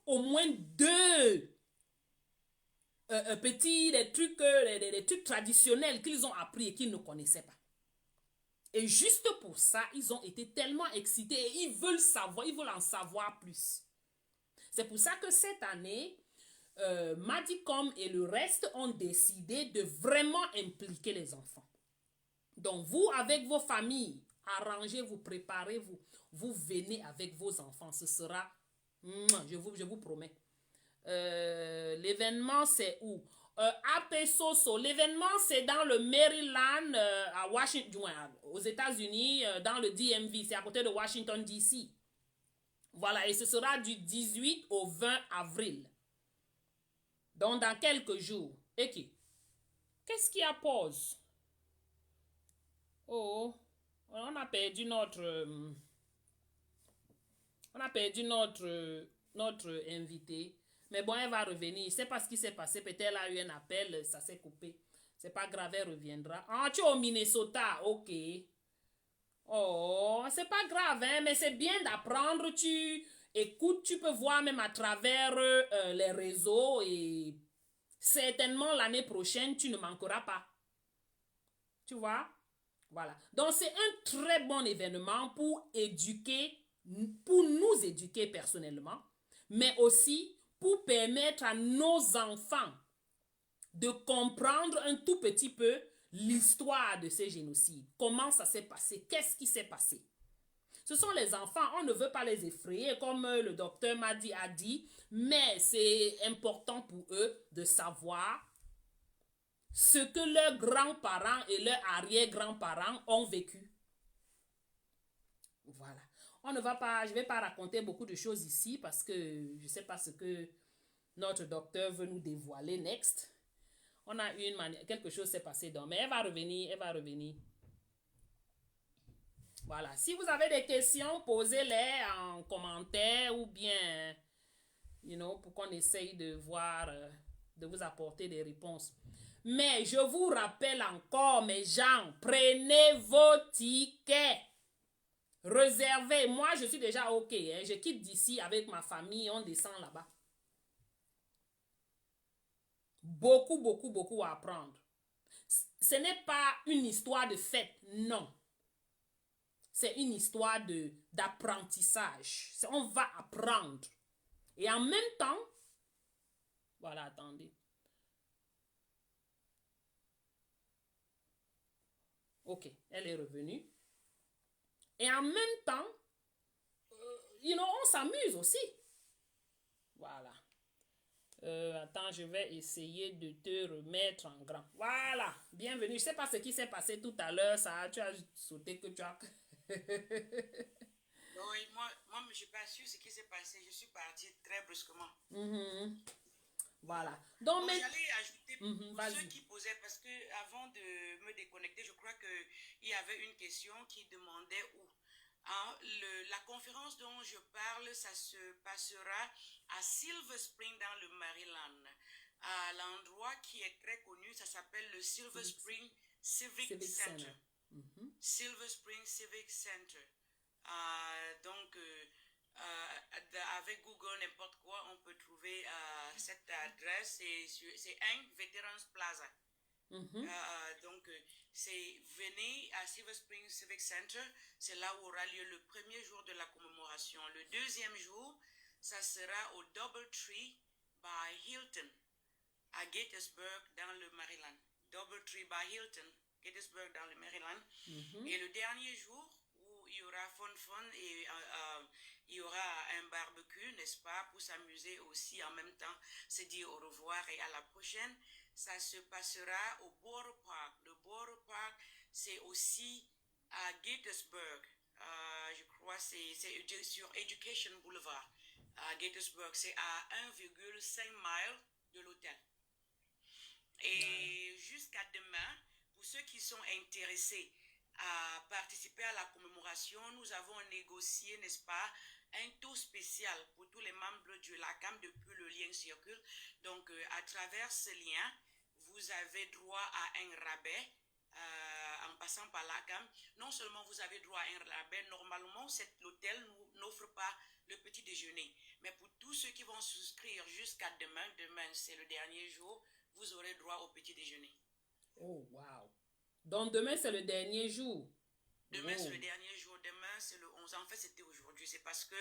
Speaker 1: au moins 2 des trucs traditionnels qu'ils ont appris et qu'ils ne connaissaient pas. Et juste pour ça, ils ont été tellement excités et ils veulent en savoir plus. C'est pour ça que cette année, Madicom et le reste ont décidé de vraiment impliquer les enfants. Donc, vous, avec vos familles, arrangez-vous, préparez-vous. Vous venez avec vos enfants. Ce sera, je vous promets. L'événement, c'est où? À Pesoso. L'événement, c'est dans le Maryland, à Washington, aux États-Unis, dans le DMV. C'est à côté de Washington, D.C. Voilà, et ce sera du 18 au 20 avril. Donc, dans quelques jours. Et qu'est-ce qui a pause? Oh, on a perdu notre invité. Mais bon, elle va revenir. C'est pas ce qui s'est passé. Peut-être elle a eu un appel, ça s'est coupé. C'est pas grave, elle reviendra. Ah, tu es au Minnesota, ok. Oh, c'est pas grave, hein, mais c'est bien d'apprendre. Tu écoutes, tu peux voir même à travers les réseaux et certainement l'année prochaine, tu ne manqueras pas. Tu vois? Voilà. Donc, c'est un très bon événement pour nous éduquer personnellement, mais aussi pour permettre à nos enfants de comprendre un tout petit peu l'histoire de ces génocides. Comment ça s'est passé? Qu'est-ce qui s'est passé? Ce sont les enfants, on ne veut pas les effrayer, comme le docteur Madi a dit, mais c'est important pour eux de savoir ce que leurs grands-parents et leurs arrière-grands-parents ont vécu. Voilà. Je ne vais pas raconter beaucoup de choses ici parce que je ne sais pas ce que notre docteur veut nous dévoiler next. On a quelque chose s'est passé donc, mais elle va revenir. Voilà. Si vous avez des questions, posez-les en commentaire ou bien, pour qu'on essaye de voir, de vous apporter des réponses. Mais je vous rappelle encore, mes gens, prenez vos tickets. Réservez. Moi, je suis déjà OK. Hein. Je quitte d'ici avec ma famille. On descend là-bas. Beaucoup à apprendre. ce n'est pas une histoire de fête, non. C'est une histoire d'apprentissage. On va apprendre. Et en même temps, voilà, attendez. Ok, elle est revenue. Et en même temps, on s'amuse aussi. Voilà. Attends, je vais essayer de te remettre en grand. Voilà, bienvenue. Je ne sais pas ce qui s'est passé tout à l'heure, ça. Tu as sauté que tu as...
Speaker 4: Oui, moi, je ne suis pas sûre ce qui s'est passé. Je suis partie très brusquement.
Speaker 1: Voilà. Donc,
Speaker 4: j'allais ajouter pour
Speaker 1: vas-y.
Speaker 4: ceux qui posaient, parce que avant de me déconnecter, je crois qu'il y avait une question qui demandait où. Hein, la conférence dont je parle, ça se passera à Silver Spring dans le Maryland. À l'endroit qui est très connu, ça s'appelle le Silver Spring Civic Center. Silver Spring Civic Center. Donc, avec Google, n'importe quoi, on peut trouver cette adresse. C'est un Veterans Plaza. Donc, venez à Silver Spring Civic Center. C'est là où aura lieu le premier jour de la commémoration. Le deuxième jour, ça sera au Doubletree by Hilton à Gettysburg dans le Maryland. Doubletree by Hilton, Gettysburg dans le Maryland. Et le dernier jour, où il y aura fun et il y aura un barbecue, n'est-ce pas, pour s'amuser aussi en même temps, se dire au revoir et à la prochaine. Ça se passera au Borough Park. Le Borough Park, c'est aussi à Gettysburg. Je crois c'est sur Education Boulevard. À Gettysburg, c'est à 1,5 miles de l'hôtel. Et jusqu'à demain, pour ceux qui sont intéressés à participer à la commémoration, nous avons négocié, n'est-ce pas, un taux spécial pour tous les membres de l'ACAM depuis le lien circule. Donc, à travers ce lien, vous avez droit à un rabais en passant par l'ACAM. Non seulement vous avez droit à un rabais, normalement, l'hôtel n'offre pas le petit déjeuner. Mais pour tous ceux qui vont souscrire jusqu'à demain, demain c'est le dernier jour, vous aurez droit au petit déjeuner.
Speaker 1: Oh, wow. Donc, demain, c'est le dernier jour.
Speaker 4: Demain, c'est le dernier jour. Demain, c'est le 11. En fait, c'était aujourd'hui. C'est parce que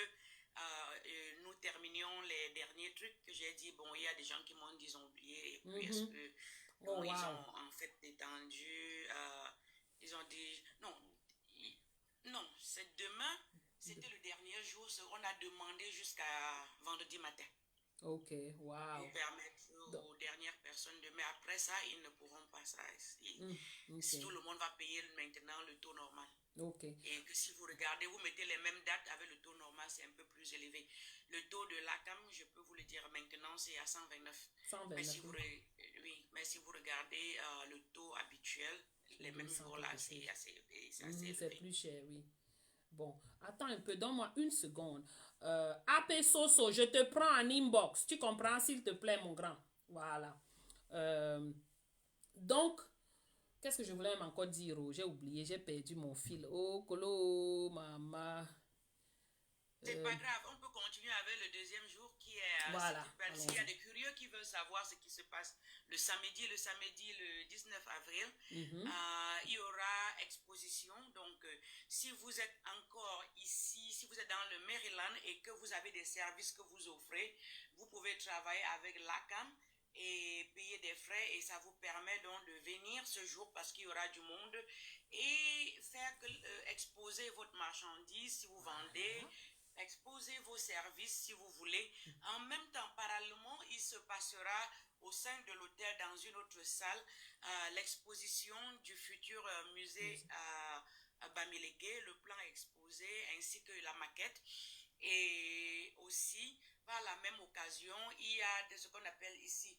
Speaker 4: nous terminions les derniers trucs que j'ai dit. Bon, il y a des gens qui m'ont dit qu'ils ont oublié. Et puis, est-ce que ils ont en fait étendu. Ils ont dit... Non, c'est demain. C'était le dernier jour. On a demandé jusqu'à vendredi matin.
Speaker 1: Ok, wow.
Speaker 4: Pour permettre aux dernières personnes de... Mais après ça, ils ne pourront pas ça. Si tout le monde va payer maintenant le taux normal.
Speaker 1: Okay.
Speaker 4: Et que si vous regardez, vous mettez les mêmes dates avec le taux normal, c'est un peu plus élevé. Le taux de l'ACAM, je peux vous le dire maintenant, c'est à 129.
Speaker 1: 129.
Speaker 4: Mais si vous regardez le taux habituel, les mêmes jours-là, c'est assez élevé.
Speaker 1: C'est plus cher, oui. Bon, attends un peu, donne-moi une seconde. AP Soso, je te prends en inbox. Tu comprends, s'il te plaît, mon grand. Voilà. Donc, qu'est-ce que je voulais encore dire? Oh, j'ai oublié, j'ai perdu mon fil. Oh, Colo, maman.
Speaker 4: C'est pas grave, on peut continuer avec le deuxième jour qui est...
Speaker 1: Voilà.
Speaker 4: S'il y a des curieux qui veulent savoir ce qui se passe le samedi le 19 avril, il y aura exposition. Donc, si vous êtes encore ici, si vous êtes dans le Maryland et que vous avez des services que vous offrez, vous pouvez travailler avec l'ACAM et payer des frais et ça vous permet donc de venir ce jour parce qu'il y aura du monde et faire exposer votre marchandise si vous vendez, exposer vos services si vous voulez. En même temps, parallèlement, il se passera au sein de l'hôtel dans une autre salle l'exposition du futur musée à Bamileke, le plan exposé ainsi que la maquette. Et aussi, par la même occasion, il y a ce qu'on appelle ici,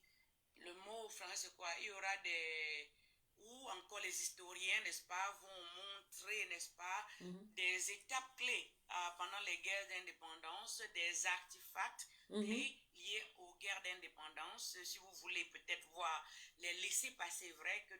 Speaker 4: le mot français c'est quoi? Il y aura des... où encore les historiens, n'est-ce pas, vont montrer, n'est-ce pas, des étapes clés pendant les guerres d'indépendance, des artefacts clés liés aux guerres d'indépendance. Si vous voulez peut-être voir les laissez-passer vrais que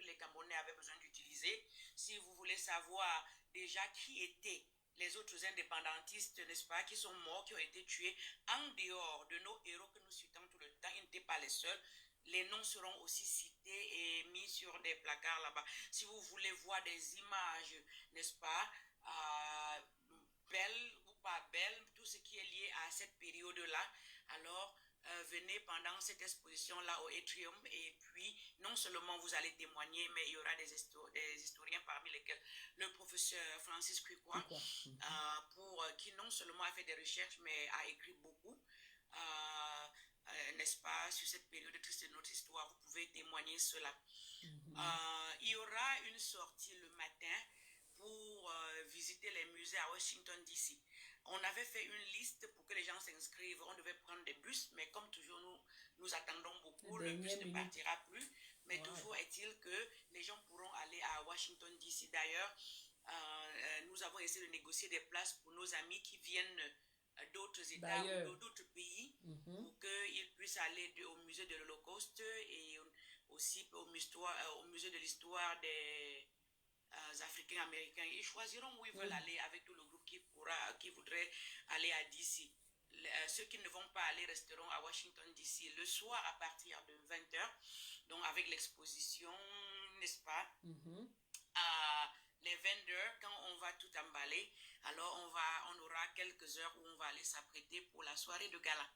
Speaker 4: les Camerounais avaient besoin d'utiliser. Si vous voulez savoir déjà qui étaient les autres indépendantistes, n'est-ce pas, qui sont morts, qui ont été tués en dehors de nos héros que nous citons tout le temps. Ils n'étaient pas les seuls. Les noms seront aussi cités et mis sur des placards là-bas. Si vous voulez voir des images, n'est-ce pas, belles ou pas belles, tout ce qui est lié à cette période-là, alors venez pendant cette exposition-là au Atrium et puis non seulement vous allez témoigner, mais il y aura des historiens parmi lesquels le professeur Francis Kwikwa, qui non seulement a fait des recherches, mais a écrit beaucoup. N'est-ce pas, sur cette période triste de notre histoire, vous pouvez témoigner cela. Il y aura une sortie le matin pour visiter les musées à Washington, D.C. On avait fait une liste pour que les gens s'inscrivent. On devait prendre des bus, mais comme toujours, nous attendons beaucoup. Le bus ne partira plus. Mais toujours est-il que les gens pourront aller à Washington, D.C. D'ailleurs, nous avons essayé de négocier des places pour nos amis qui viennent d'autres États ou d'autres pays pour qu'ils puissent aller au musée de l'Holocauste et aussi au musée de l'histoire des Africains américains. Ils choisiront où ils veulent aller avec tout le groupe qui voudrait aller à DC. Ceux qui ne vont pas aller resteront à Washington DC le soir à partir de 20h, donc avec l'exposition, n'est-ce pas, les vendeurs, quand on va tout emballer, alors on aura quelques heures où on va aller s'apprêter pour la soirée de gala.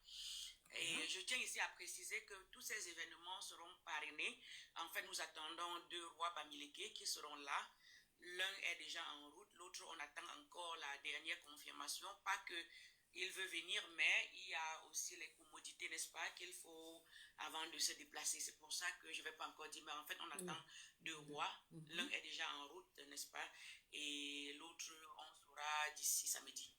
Speaker 4: Et je tiens ici à préciser que tous ces événements seront parrainés. En fait, nous attendons 2 rois Bamileke qui seront là. L'un est déjà en route, l'autre, on attend encore la dernière confirmation. Pas qu'il veut venir, mais il y a aussi les commodités, n'est-ce pas, qu'il faut avant de se déplacer. C'est pour ça que je ne vais pas encore dire, mais en fait, on attend 2 rois. L'un est déjà en route, n'est-ce pas, et l'autre, on saura d'ici samedi.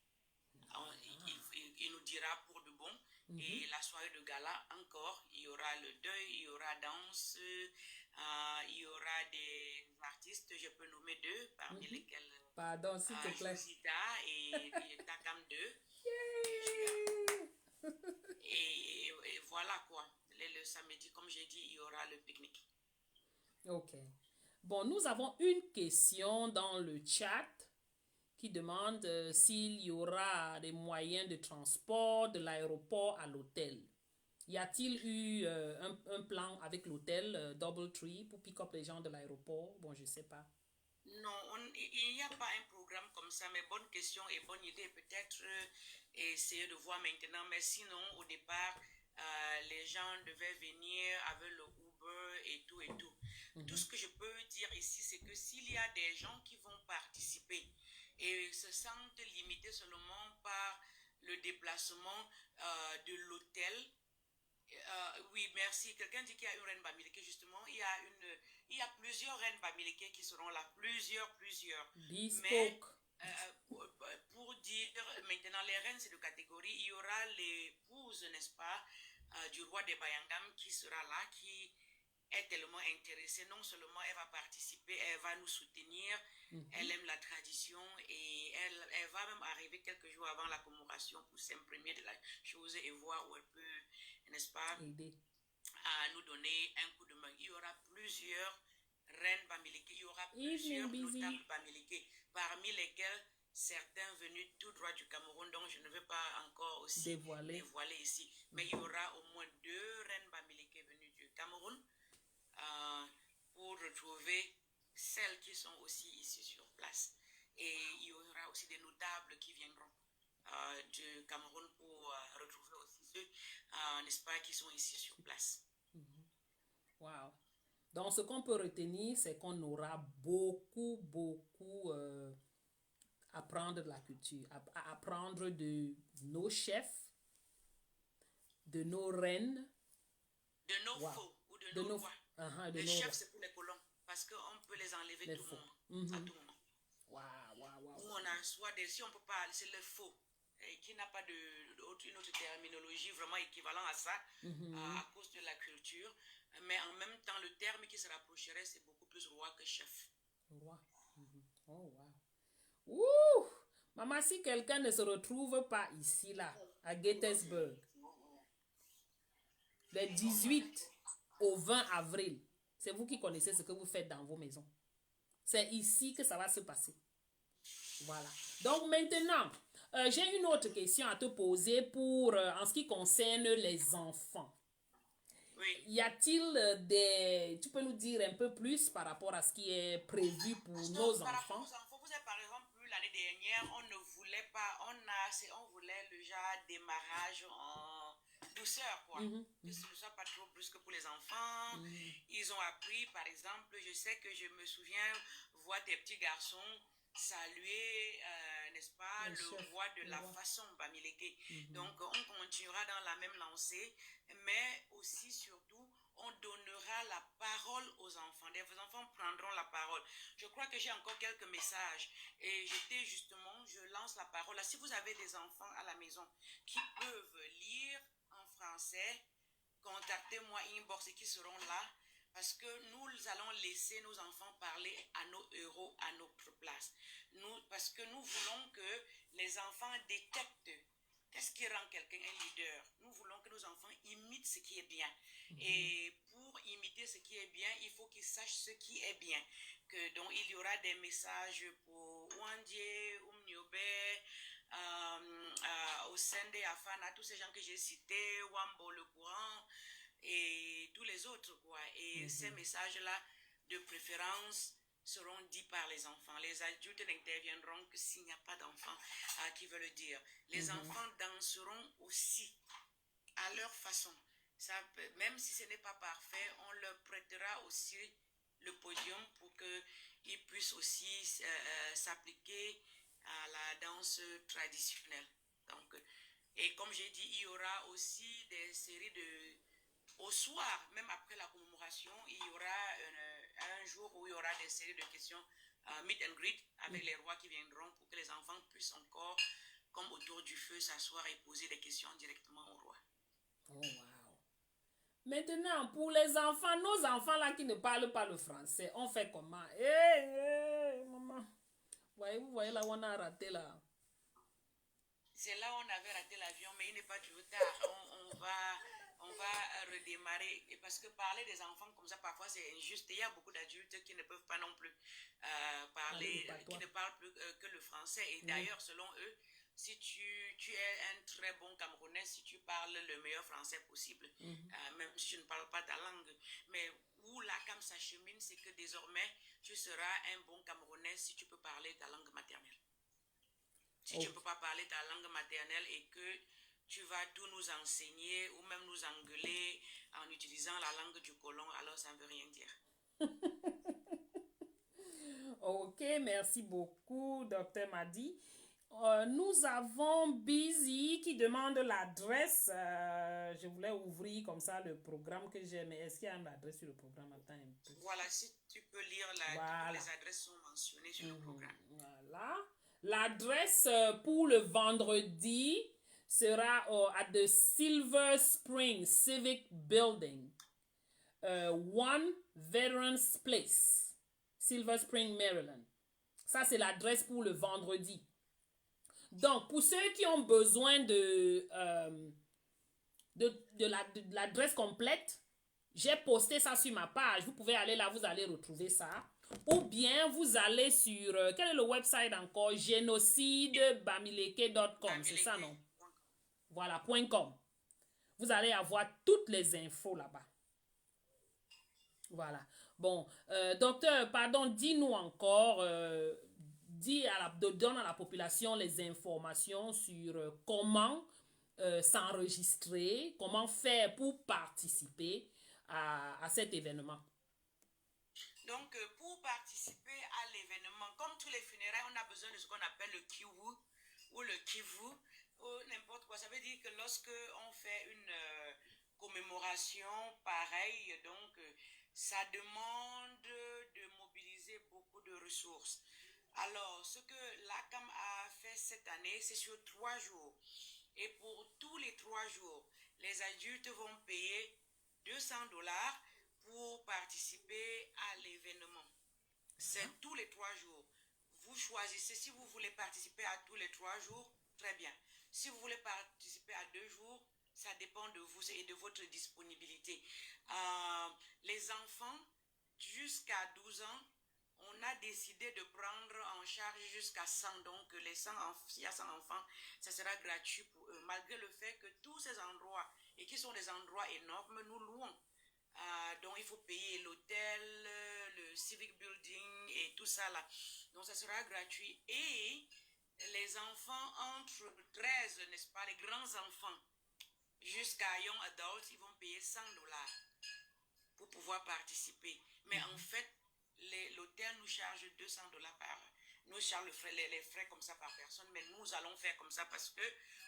Speaker 4: Il nous dira pour de bon. Et la soirée de gala, encore, il y aura le deuil, il y aura danse, il y aura des artistes, je peux nommer 2, parmi lesquels
Speaker 1: pardon, s'il te plaît,
Speaker 4: Josita et Takam 2. Et voilà quoi. Le samedi, comme j'ai dit, il y aura le pique-nique.
Speaker 1: Ok. Bon, nous avons une question dans le chat qui demande s'il y aura des moyens de transport de l'aéroport à l'hôtel. Y a-t-il eu un plan avec l'hôtel Doubletree pour pick up les gens de l'aéroport? Bon, je ne sais pas.
Speaker 4: Non, il n'y a pas un programme comme ça, mais bonne question et bonne idée. Peut-être essayer de voir maintenant, mais sinon, au départ, les gens devaient venir avec le Uber et tout et tout. Tout ce que je peux dire ici, c'est que s'il y a des gens qui vont participer et se sentent limités seulement par le déplacement de l'hôtel, oui, merci. Quelqu'un dit qu'il y a une reine Bamileke, justement. Il y a plusieurs reines Bamileke qui seront là. Plusieurs.
Speaker 1: Bespoke.
Speaker 4: Mais pour dire, maintenant, les reines, c'est de catégorie. Il y aura l'épouse, n'est-ce pas, du roi des Bayangam qui sera là, qui est tellement intéressée. Non seulement elle va participer, elle va nous soutenir. Elle aime la tradition et elle va même arriver quelques jours avant la commémoration pour s'imprégner de la chose et voir où elle peut, n'est-ce pas,
Speaker 1: aider
Speaker 4: à nous donner un coup de main. Il y aura plusieurs reines Bamileke, il y aura plusieurs notables Bamileke, parmi lesquels certains venus tout droit du Cameroun, donc je ne vais pas encore aussi dévoiler ici. Mais il y aura au moins 2 reines Bamileke venues du Cameroun pour retrouver celles qui sont aussi ici sur place. Et il y aura aussi des notables qui viendront du Cameroun pour retrouver aussi ceux, n'est-ce pas, qui sont ici sur place.
Speaker 1: Wow. Donc, ce qu'on peut retenir, c'est qu'on aura beaucoup à apprendre de la culture, à apprendre de nos chefs, de nos reines,
Speaker 4: de nos faux ou de nos rois. Les chefs, c'est pour les colons, parce qu'on peut les enlever tout moment, à tout moment. Nous, on a soit si on peut pas, c'est le faux, qui n'a pas une autre terminologie vraiment équivalent à ça, à cause de la culture. Mais en même temps, le terme qui se rapprocherait, c'est beaucoup plus roi que chef.
Speaker 1: Roi. Oh, wow. Ouh! Maman, si quelqu'un ne se retrouve pas ici, là, à Gettysburg, le 18 au 20 avril, c'est vous qui connaissez ce que vous faites dans vos maisons. C'est ici que ça va se passer. Voilà. Donc maintenant, j'ai une autre question à te poser pour en ce qui concerne les enfants.
Speaker 4: Oui.
Speaker 1: Y a-t-il des... Tu peux nous dire un peu plus par rapport à ce qui est prévu pour nos
Speaker 4: Par rapport
Speaker 1: enfants?
Speaker 4: aux enfants, vous avez par exemple l'année dernière, on ne voulait pas, on voulait le genre démarrage en douceur, quoi. Que ce ne soit pas trop brusque pour les enfants. Ils ont appris, par exemple, je sais que je me souviens voir des petits garçons saluer, n'est-ce pas, le roi de la façon Bamileke. Donc, on continuera dans la même lancée, mais aussi, surtout, on donnera la parole aux enfants. Les enfants prendront la parole. Je crois que j'ai encore quelques messages. Et je lance la parole. Là, si vous avez des enfants à la maison qui peuvent lire en français, contactez-moi inbox et qui seront là. Parce que nous allons laisser nos enfants parler à nos héros à notre place. Parce que nous voulons que les enfants détectent qu'est-ce qui rend quelqu'un un leader. Nous voulons que nos enfants imitent ce qui est bien. Et pour imiter ce qui est bien, il faut qu'ils sachent ce qui est bien. Donc, il y aura des messages pour Wandie, Umniobe, Osende, Afana, tous ces gens que j'ai cités, Wambo, le courant, et tous les autres, quoi. Et ces messages-là, de préférence, seront dits par les enfants. Les adultes n'interviendront que s'il n'y a pas d'enfants qui veulent le dire. Les enfants danseront aussi à leur façon. Même si ce n'est pas parfait, on leur prêtera aussi le podium pour qu'ils puissent aussi s'appliquer à la danse traditionnelle. Donc, et comme j'ai dit, il y aura aussi des séries au soir, même après la commémoration, il y aura un jour où il y aura des séries de questions meet and greet avec les rois qui viendront pour que les enfants puissent encore, comme autour du feu, s'asseoir et poser des questions directement au roi.
Speaker 1: Oh, wow. Maintenant, pour les enfants, nos enfants là qui ne parlent pas le français, on fait comment? Maman. Vous voyez là où on a raté là.
Speaker 4: C'est là où on avait raté l'avion, mais il n'est pas trop tard. On va redémarrer. Et parce que parler des enfants comme ça, parfois c'est injuste. Il y a beaucoup d'adultes qui ne peuvent pas non plus parler, qui ne parlent plus que le français. Et d'ailleurs, selon eux, si tu es un très bon Camerounais, si tu parles le meilleur français possible, même si tu ne parles pas ta langue, mais où la CAM s'achemine, c'est que désormais, tu seras un bon Camerounais si tu peux parler ta langue maternelle. Si tu ne peux pas parler ta langue maternelle et que tu vas tout nous enseigner ou même nous engueuler en utilisant la langue du colon, alors ça ne veut rien dire.
Speaker 1: Ok, merci beaucoup, Dr. Madi. Nous avons Busy qui demande l'adresse. Je voulais ouvrir comme ça le programme que j'ai, mais est-ce qu'il y a une adresse sur le programme? Attends un peu.
Speaker 4: Voilà, si tu peux lire, toutes les adresses sont mentionnées sur le programme.
Speaker 1: Voilà. L'adresse pour le vendredi sera à The Silver Spring Civic Building, 1 Veterans Place, Silver Spring, Maryland. Ça, c'est l'adresse pour le vendredi. Donc, pour ceux qui ont besoin de l'adresse complète, j'ai posté ça sur ma page. Vous pouvez aller là, vous allez retrouver ça. Ou bien vous allez sur, quel est le website encore? Génocidebamileke.com, c'est ça, non? Voilà, .com. Vous allez avoir toutes les infos là-bas. Voilà. Bon, docteur, pardon, dis-nous encore, donne à la population les informations sur comment s'enregistrer, comment faire pour participer à cet événement.
Speaker 4: Donc, pour participer à l'événement, comme tous les funérailles, on a besoin de ce qu'on appelle le kiwu ou le kivu ou n'importe quoi. Ça veut dire que lorsque on fait une commémoration pareille, donc ça demande de mobiliser beaucoup de ressources. Alors, ce que l'ACAM a fait cette année, c'est sur 3 jours. Et pour tous les 3 jours, les adultes vont payer $200 pour participer à l'événement. C'est tous les 3 jours. Vous choisissez si vous voulez participer à tous les 3 jours, très bien. Si vous voulez participer à 2 jours, ça dépend de vous et de votre disponibilité. Les enfants jusqu'à 12 ans on a décidé de prendre en charge jusqu'à 100. Donc, s'il y a 100 enfants, ça sera gratuit pour eux, malgré le fait que tous ces endroits, et qui sont des endroits énormes, nous louons. Donc, il faut payer l'hôtel, le civic building et tout ça là. Donc, ça sera gratuit. Et les enfants entre 13, n'est-ce pas, les grands enfants, jusqu'à young adults, ils vont payer $100 pour pouvoir participer. Mais en fait, l'hôtel nous charge $200 nous charge les frais comme ça par personne, mais nous allons faire comme ça parce que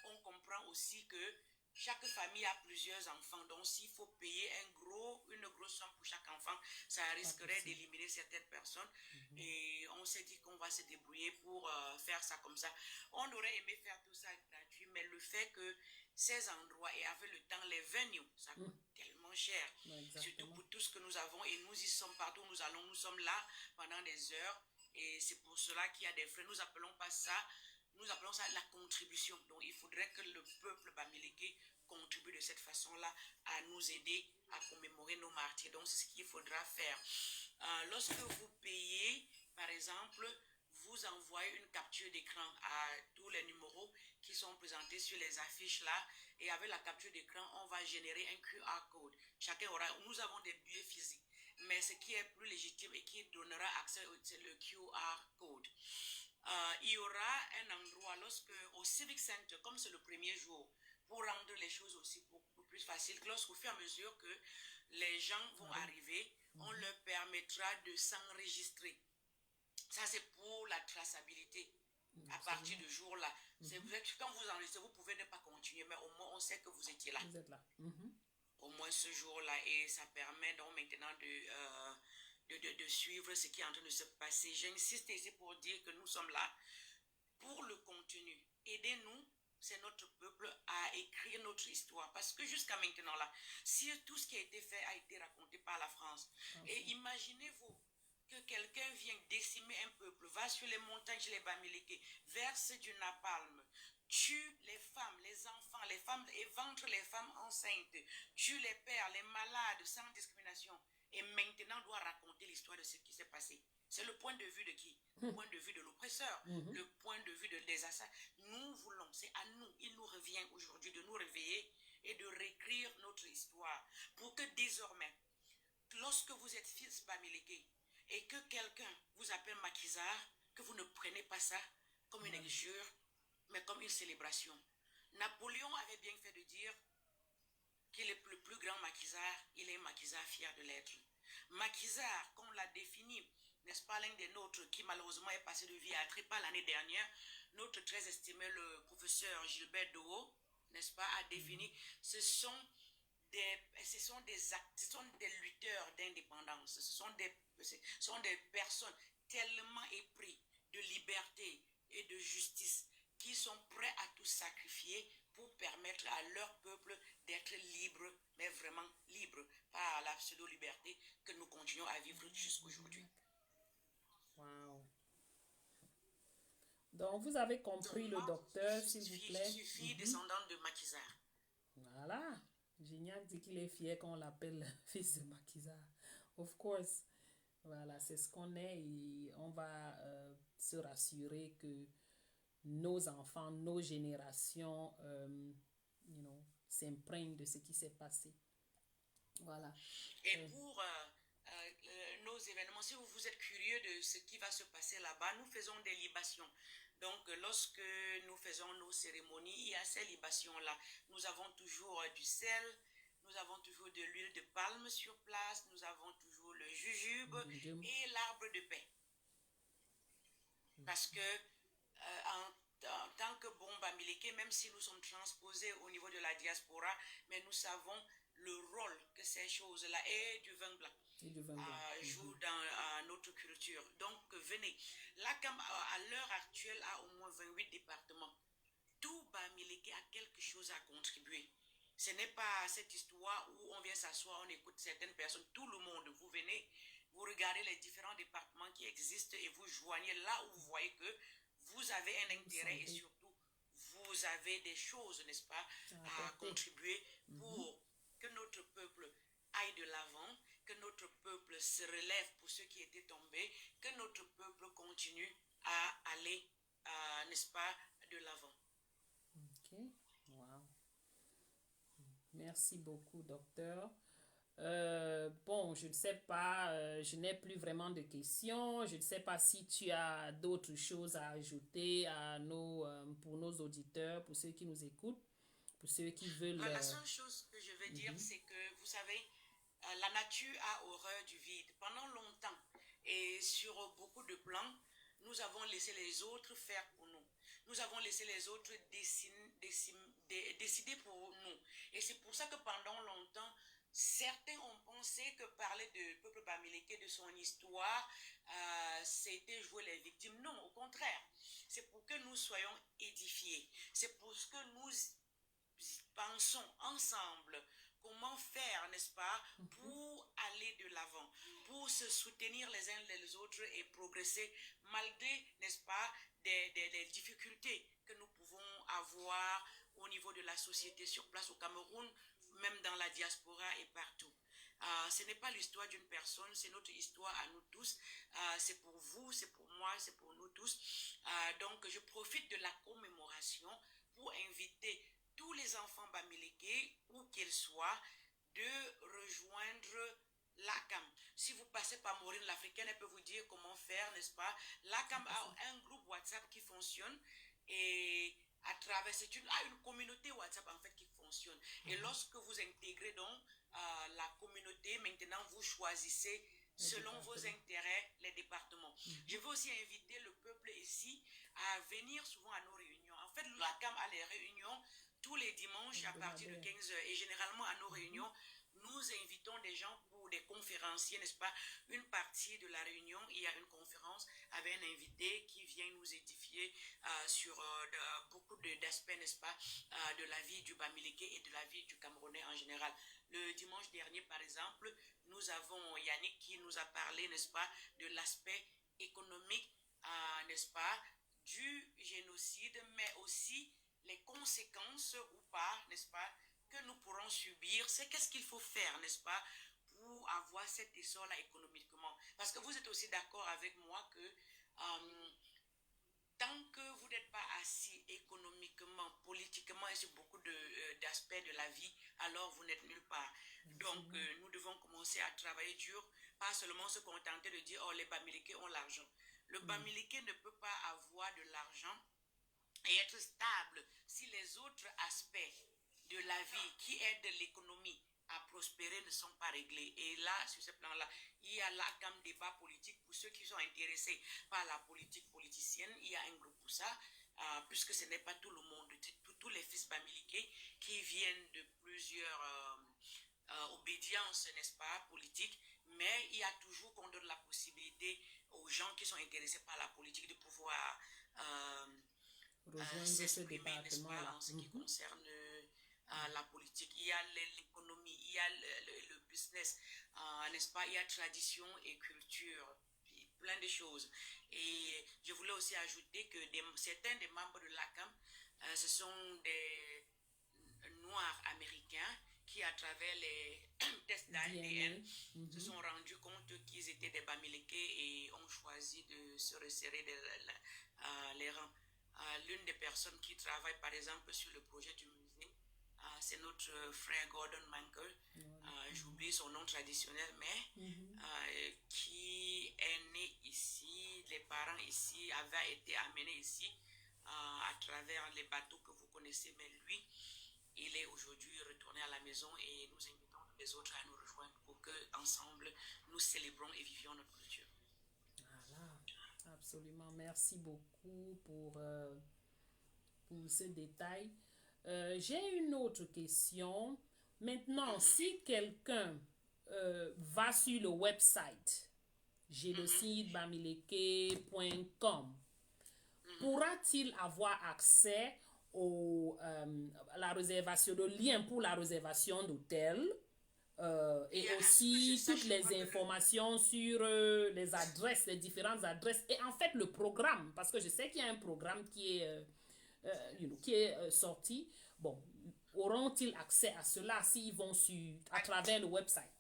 Speaker 4: on comprend aussi que chaque famille a plusieurs enfants, donc s'il faut payer une grosse somme pour chaque enfant, ça risquerait d'éliminer certaines personnes. Et on s'est dit qu'on va se débrouiller pour faire ça comme ça. On aurait aimé faire tout ça gratuit, mais le fait que ces endroits et avec le temps, les venues, ça coûte tellement cher. Surtout pour tout ce que nous avons, et nous y sommes partout, nous allons, nous sommes là pendant des heures, et c'est pour cela qu'il y a des frais. Nous appelons ça la contribution. Donc il faudrait que le peuple bamileke contribue de cette façon-là à nous aider à commémorer nos martyrs. Donc c'est ce qu'il faudra faire. Lorsque vous payez, par exemple, vous envoyez une capture d'écran à tous les numéros qui sont présentés sur les affiches là, et avec la capture d'écran, on va générer un QR code. Nous avons des billets physiques, mais ce qui est plus légitime et qui donnera accès, c'est le QR code. Il y aura un endroit au Civic Center, comme c'est le premier jour, pour rendre les choses aussi beaucoup plus faciles. Lorsqu'au fur et à mesure que les gens vont arriver, on leur permettra de s'enregistrer. Ça, c'est pour la traçabilité. À partir du jour-là. C'est vrai que quand vous enregistrez, vous pouvez ne pas continuer, mais au moins, on sait que vous étiez là.
Speaker 1: Vous êtes là.
Speaker 4: Au moins ce jour-là. Et ça permet donc maintenant de suivre ce qui est en train de se passer. J'insiste ici pour dire que nous sommes là pour le contenu. Aidez-nous, c'est notre peuple, à écrire notre histoire. Parce que jusqu'à maintenant, là, si tout ce qui a été fait a été raconté par la France, et imaginez-vous que quelqu'un vient décimer un peuple, va sur les montagnes chez les Bamileke, verse du napalm, tue les femmes, les enfants, les femmes, éventre les femmes enceintes, tue les pères, les malades, sans discrimination, et maintenant doit raconter l'histoire de ce qui s'est passé. C'est le point de vue de qui? Le point de vue de l'oppresseur, le point de vue des assassins. Nous voulons, c'est à nous, il nous revient aujourd'hui de nous réveiller et de réécrire notre histoire pour que désormais, lorsque vous êtes fils Bamileke, et que quelqu'un vous appelle maquisard, que vous ne prenez pas ça comme une injure, mais comme une célébration. Napoléon avait bien fait de dire qu'il est le plus grand maquisard, il est un maquisard fier de l'être. Maquisard, comme on l'a défini, n'est-ce pas, l'un des nôtres qui malheureusement est passé de vie à Trépas l'année dernière, notre très estimé le professeur Gilbert Doho, n'est-ce pas, a défini, ce sont des lutteurs d'indépendance, ce sont des personnes tellement épris de liberté et de justice qui sont prêts à tout sacrifier pour permettre à leur peuple d'être libre, mais vraiment libre, pas à la pseudo-liberté que nous continuons à vivre jusqu'aujourd'hui.
Speaker 1: Wow. Donc, vous avez compris le docteur, s'il vous plaît.
Speaker 4: Je suis fille descendante de maquisard.
Speaker 1: Voilà. Gignac dit qu'il est fier qu'on l'appelle fils de maquisard. Of course. Voilà, c'est ce qu'on est et on va se rassurer que nos enfants, nos générations, s'imprègnent de ce qui s'est passé. Voilà.
Speaker 4: Et pour nos événements, si vous êtes curieux de ce qui va se passer là-bas, nous faisons des libations. Donc, lorsque nous faisons nos cérémonies, il y a ces libations-là. Nous avons toujours du sel, nous avons toujours de l'huile de palme sur place, nous avons toujours le jujube et l'arbre de paix. Parce que en tant que bon Bamileke, même si nous sommes transposés au niveau de la diaspora, mais nous savons le rôle que ces choses-là et du vin blanc jouent dans notre culture. Donc venez. La CAM à l'heure actuelle a au moins 28 départements. Tout Bamileke a quelque chose à contribuer. Ce n'est pas cette histoire où on vient s'asseoir, on écoute certaines personnes. Tout le monde, vous venez, vous regardez les différents départements qui existent et vous joignez là où vous voyez que vous avez un intérêt et surtout vous avez des choses, n'est-ce pas, à contribuer pour que notre peuple aille de l'avant, que notre peuple se relève pour ceux qui étaient tombés, que notre peuple continue à aller, n'est-ce pas, de l'avant.
Speaker 1: Ok, wow. Merci beaucoup, docteur. Bon, je ne sais pas, je n'ai plus vraiment de questions. Je ne sais pas si tu as d'autres choses à ajouter pour nos auditeurs, pour ceux qui nous écoutent, pour ceux qui veulent...
Speaker 4: La seule chose que je veux dire, c'est que, vous savez, la nature a horreur du vide. Pendant longtemps, et sur beaucoup de plans, nous avons laissé les autres faire pour nous. Nous avons laissé les autres décider pour nous. Et c'est pour ça que pendant longtemps, certains ont pensé que parler du peuple bamiléké, de son histoire, c'était jouer les victimes. Non, au contraire. C'est pour que nous soyons édifiés. C'est pour ce que nous pensons ensemble comment faire, n'est-ce pas, pour aller de l'avant, pour se soutenir les uns les autres et progresser malgré, n'est-ce pas, des difficultés que nous pouvons avoir au niveau de la société sur place au Cameroun, même dans la diaspora et partout. Ce n'est pas l'histoire d'une personne, c'est notre histoire à nous tous. C'est pour vous, c'est pour moi, c'est pour nous tous. Donc, je profite de la commémoration pour inviter tous les enfants bamilékés, où qu'ils soient, de rejoindre l'ACAM. Si vous passez par Maureen l'Africaine, elle peut vous dire comment faire, n'est-ce pas? L'ACAM a un groupe WhatsApp qui fonctionne et à travers, c'est une communauté WhatsApp en fait qui fonctionne. Et lorsque vous intégrez donc la communauté, maintenant vous choisissez selon vos intérêts les départements. Je veux aussi inviter le peuple ici à venir souvent à nos réunions. En fait, l'ACAM a les réunions tous les dimanches à partir de 15 h. Et généralement, à nos réunions, nous invitons des gens pour des conférenciers, n'est-ce pas? Une partie de la réunion, il y a une conférence avec un invité qui vient nous édifier sur beaucoup d'aspects, n'est-ce pas, de la vie du Bamiléké et de la vie du Camerounais en général. Le dimanche dernier, par exemple, nous avons Yannick qui nous a parlé, n'est-ce pas, de l'aspect économique, n'est-ce pas, du génocide, mais aussi les conséquences ou pas, n'est-ce pas, que nous pourrons subir. C'est qu'est-ce qu'il faut faire, n'est-ce pas, pour avoir cet essor-là économiquement. Parce que vous êtes aussi d'accord avec moi que tant que vous n'êtes pas assis économiquement, politiquement et sur beaucoup d'aspects de la vie, alors vous n'êtes nulle part. Donc, nous devons commencer à travailler dur, pas seulement se contenter de dire, oh, les Bamilékés ont l'argent. Le Bamiléké ne peut pas avoir de l'argent et être stable si les autres aspects de la vie qui aident l'économie à prospérer ne sont pas réglés. Et là, sur ce plan-là, il y a là comme débat politique pour ceux qui sont intéressés par la politique politicienne. Il y a un groupe pour ça, puisque ce n'est pas tout le monde, tous les fils bamilékés qui viennent de plusieurs obédiences, n'est-ce pas, politiques. Mais il y a toujours qu'on donne la possibilité aux gens qui sont intéressés par la politique de pouvoir s'exprimer, n'est-ce pas, en ce qui concerne la politique. Il y a l'économie, il y a le business, n'est-ce pas, il y a tradition et culture, plein de choses. Et je voulais aussi ajouter que certains des membres de l'ACAM, ce sont des Noirs américains qui, à travers les tests d'ADN, se sont rendus compte qu'ils étaient des Bamilékés et ont choisi de se resserrer les rangs. L'une des personnes qui travaille, par exemple, sur le projet du musée, c'est notre frère Gordon Mankel, j'oublie son nom traditionnel, mais qui est né ici, les parents ici avaient été amenés ici à travers les bateaux que vous connaissez, mais lui, il est aujourd'hui retourné à la maison et nous invitons les autres à nous rejoindre pour que ensemble nous célébrons et vivions notre culture.
Speaker 1: Voilà, absolument. Merci beaucoup pour ce détail. J'ai une autre question. Maintenant, si quelqu'un va sur le website génocidebamileke.com, pourra-t-il avoir accès à la réservation, le lien pour la réservation d'hôtel et aussi toutes les informations sur les adresses, les différentes adresses et en fait le programme, parce que je sais qu'il y a un programme qui est sorti. Bon, auront-ils accès à cela s'ils vont à travers le website?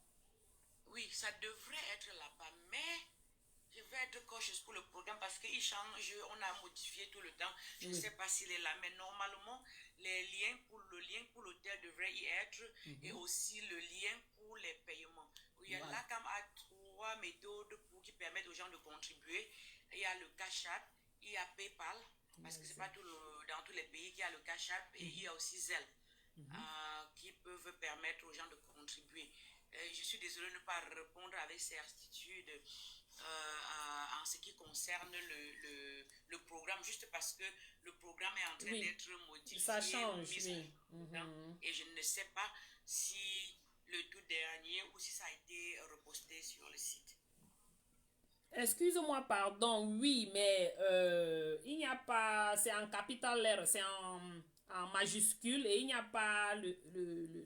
Speaker 4: Oui, ça devrait être là-bas, mais je vais être cautieuse pour le programme parce qu'il change, on a modifié tout le temps. Je ne sais pas s'il est là, mais normalement, le lien pour l'hôtel devrait y être et aussi le lien pour les paiements. Il y a là comme à 3 méthodes qui permettent aux gens de contribuer. Il y a le Cash App, il y a PayPal, parce que c'est pas dans tous les pays qu'il y a le Cash App, et il y a aussi Zelle. Qui peuvent permettre aux gens de contribuer. Je suis désolée de ne pas répondre avec certitude en ce qui concerne le programme, juste parce que le programme est en train d'être modifié.
Speaker 1: Ça change,
Speaker 4: et je ne sais pas si le tout dernier ou si ça a été reposté sur le site.
Speaker 1: Excuse-moi, pardon, oui, mais il n'y a pas, c'est en capital lettre, c'est en majuscule et il n'y a pas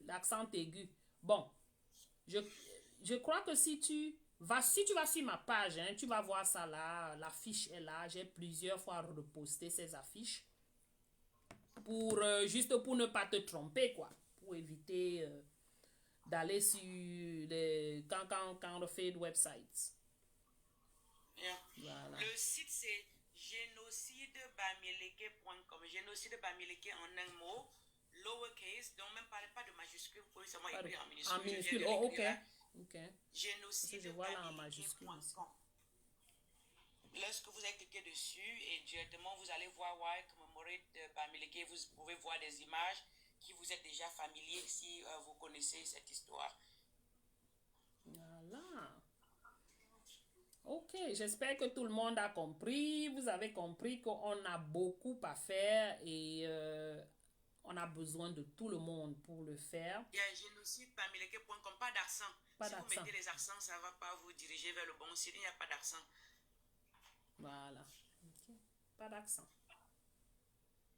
Speaker 1: l'accent aigu. Bon, je crois que si tu vas sur ma page, hein, tu vas voir ça là, l'affiche est là, j'ai plusieurs fois reposté ces affiches pour juste pour ne pas te tromper, quoi, pour éviter d'aller sur les counterfeit websites.
Speaker 4: Yeah. Voilà. Le site c'est genocidebamileke.com. Génocide Bamileke en un mot, lowercase, donc même pas de majuscule, vous pouvez seulement écrire en minuscule.
Speaker 1: En minuscule, oh, ok.
Speaker 4: Génocidebamileke.com. Lorsque vous allez cliquer dessus et directement vous allez voir Why Commemorate Bamileke, vous pouvez voir des images qui vous êtes déjà familiers si vous connaissez cette histoire.
Speaker 1: Voilà. Ok, j'espère que tout le monde a compris. Vous avez compris qu'on a beaucoup à faire et on a besoin de tout le monde pour le faire.
Speaker 4: Il y a genocidebamileke.com, pas d'accent. Si vous mettez les accents, ça ne va pas vous diriger vers le bon site. Il n'y a pas d'accent.
Speaker 1: Voilà. Okay. Pas d'accent.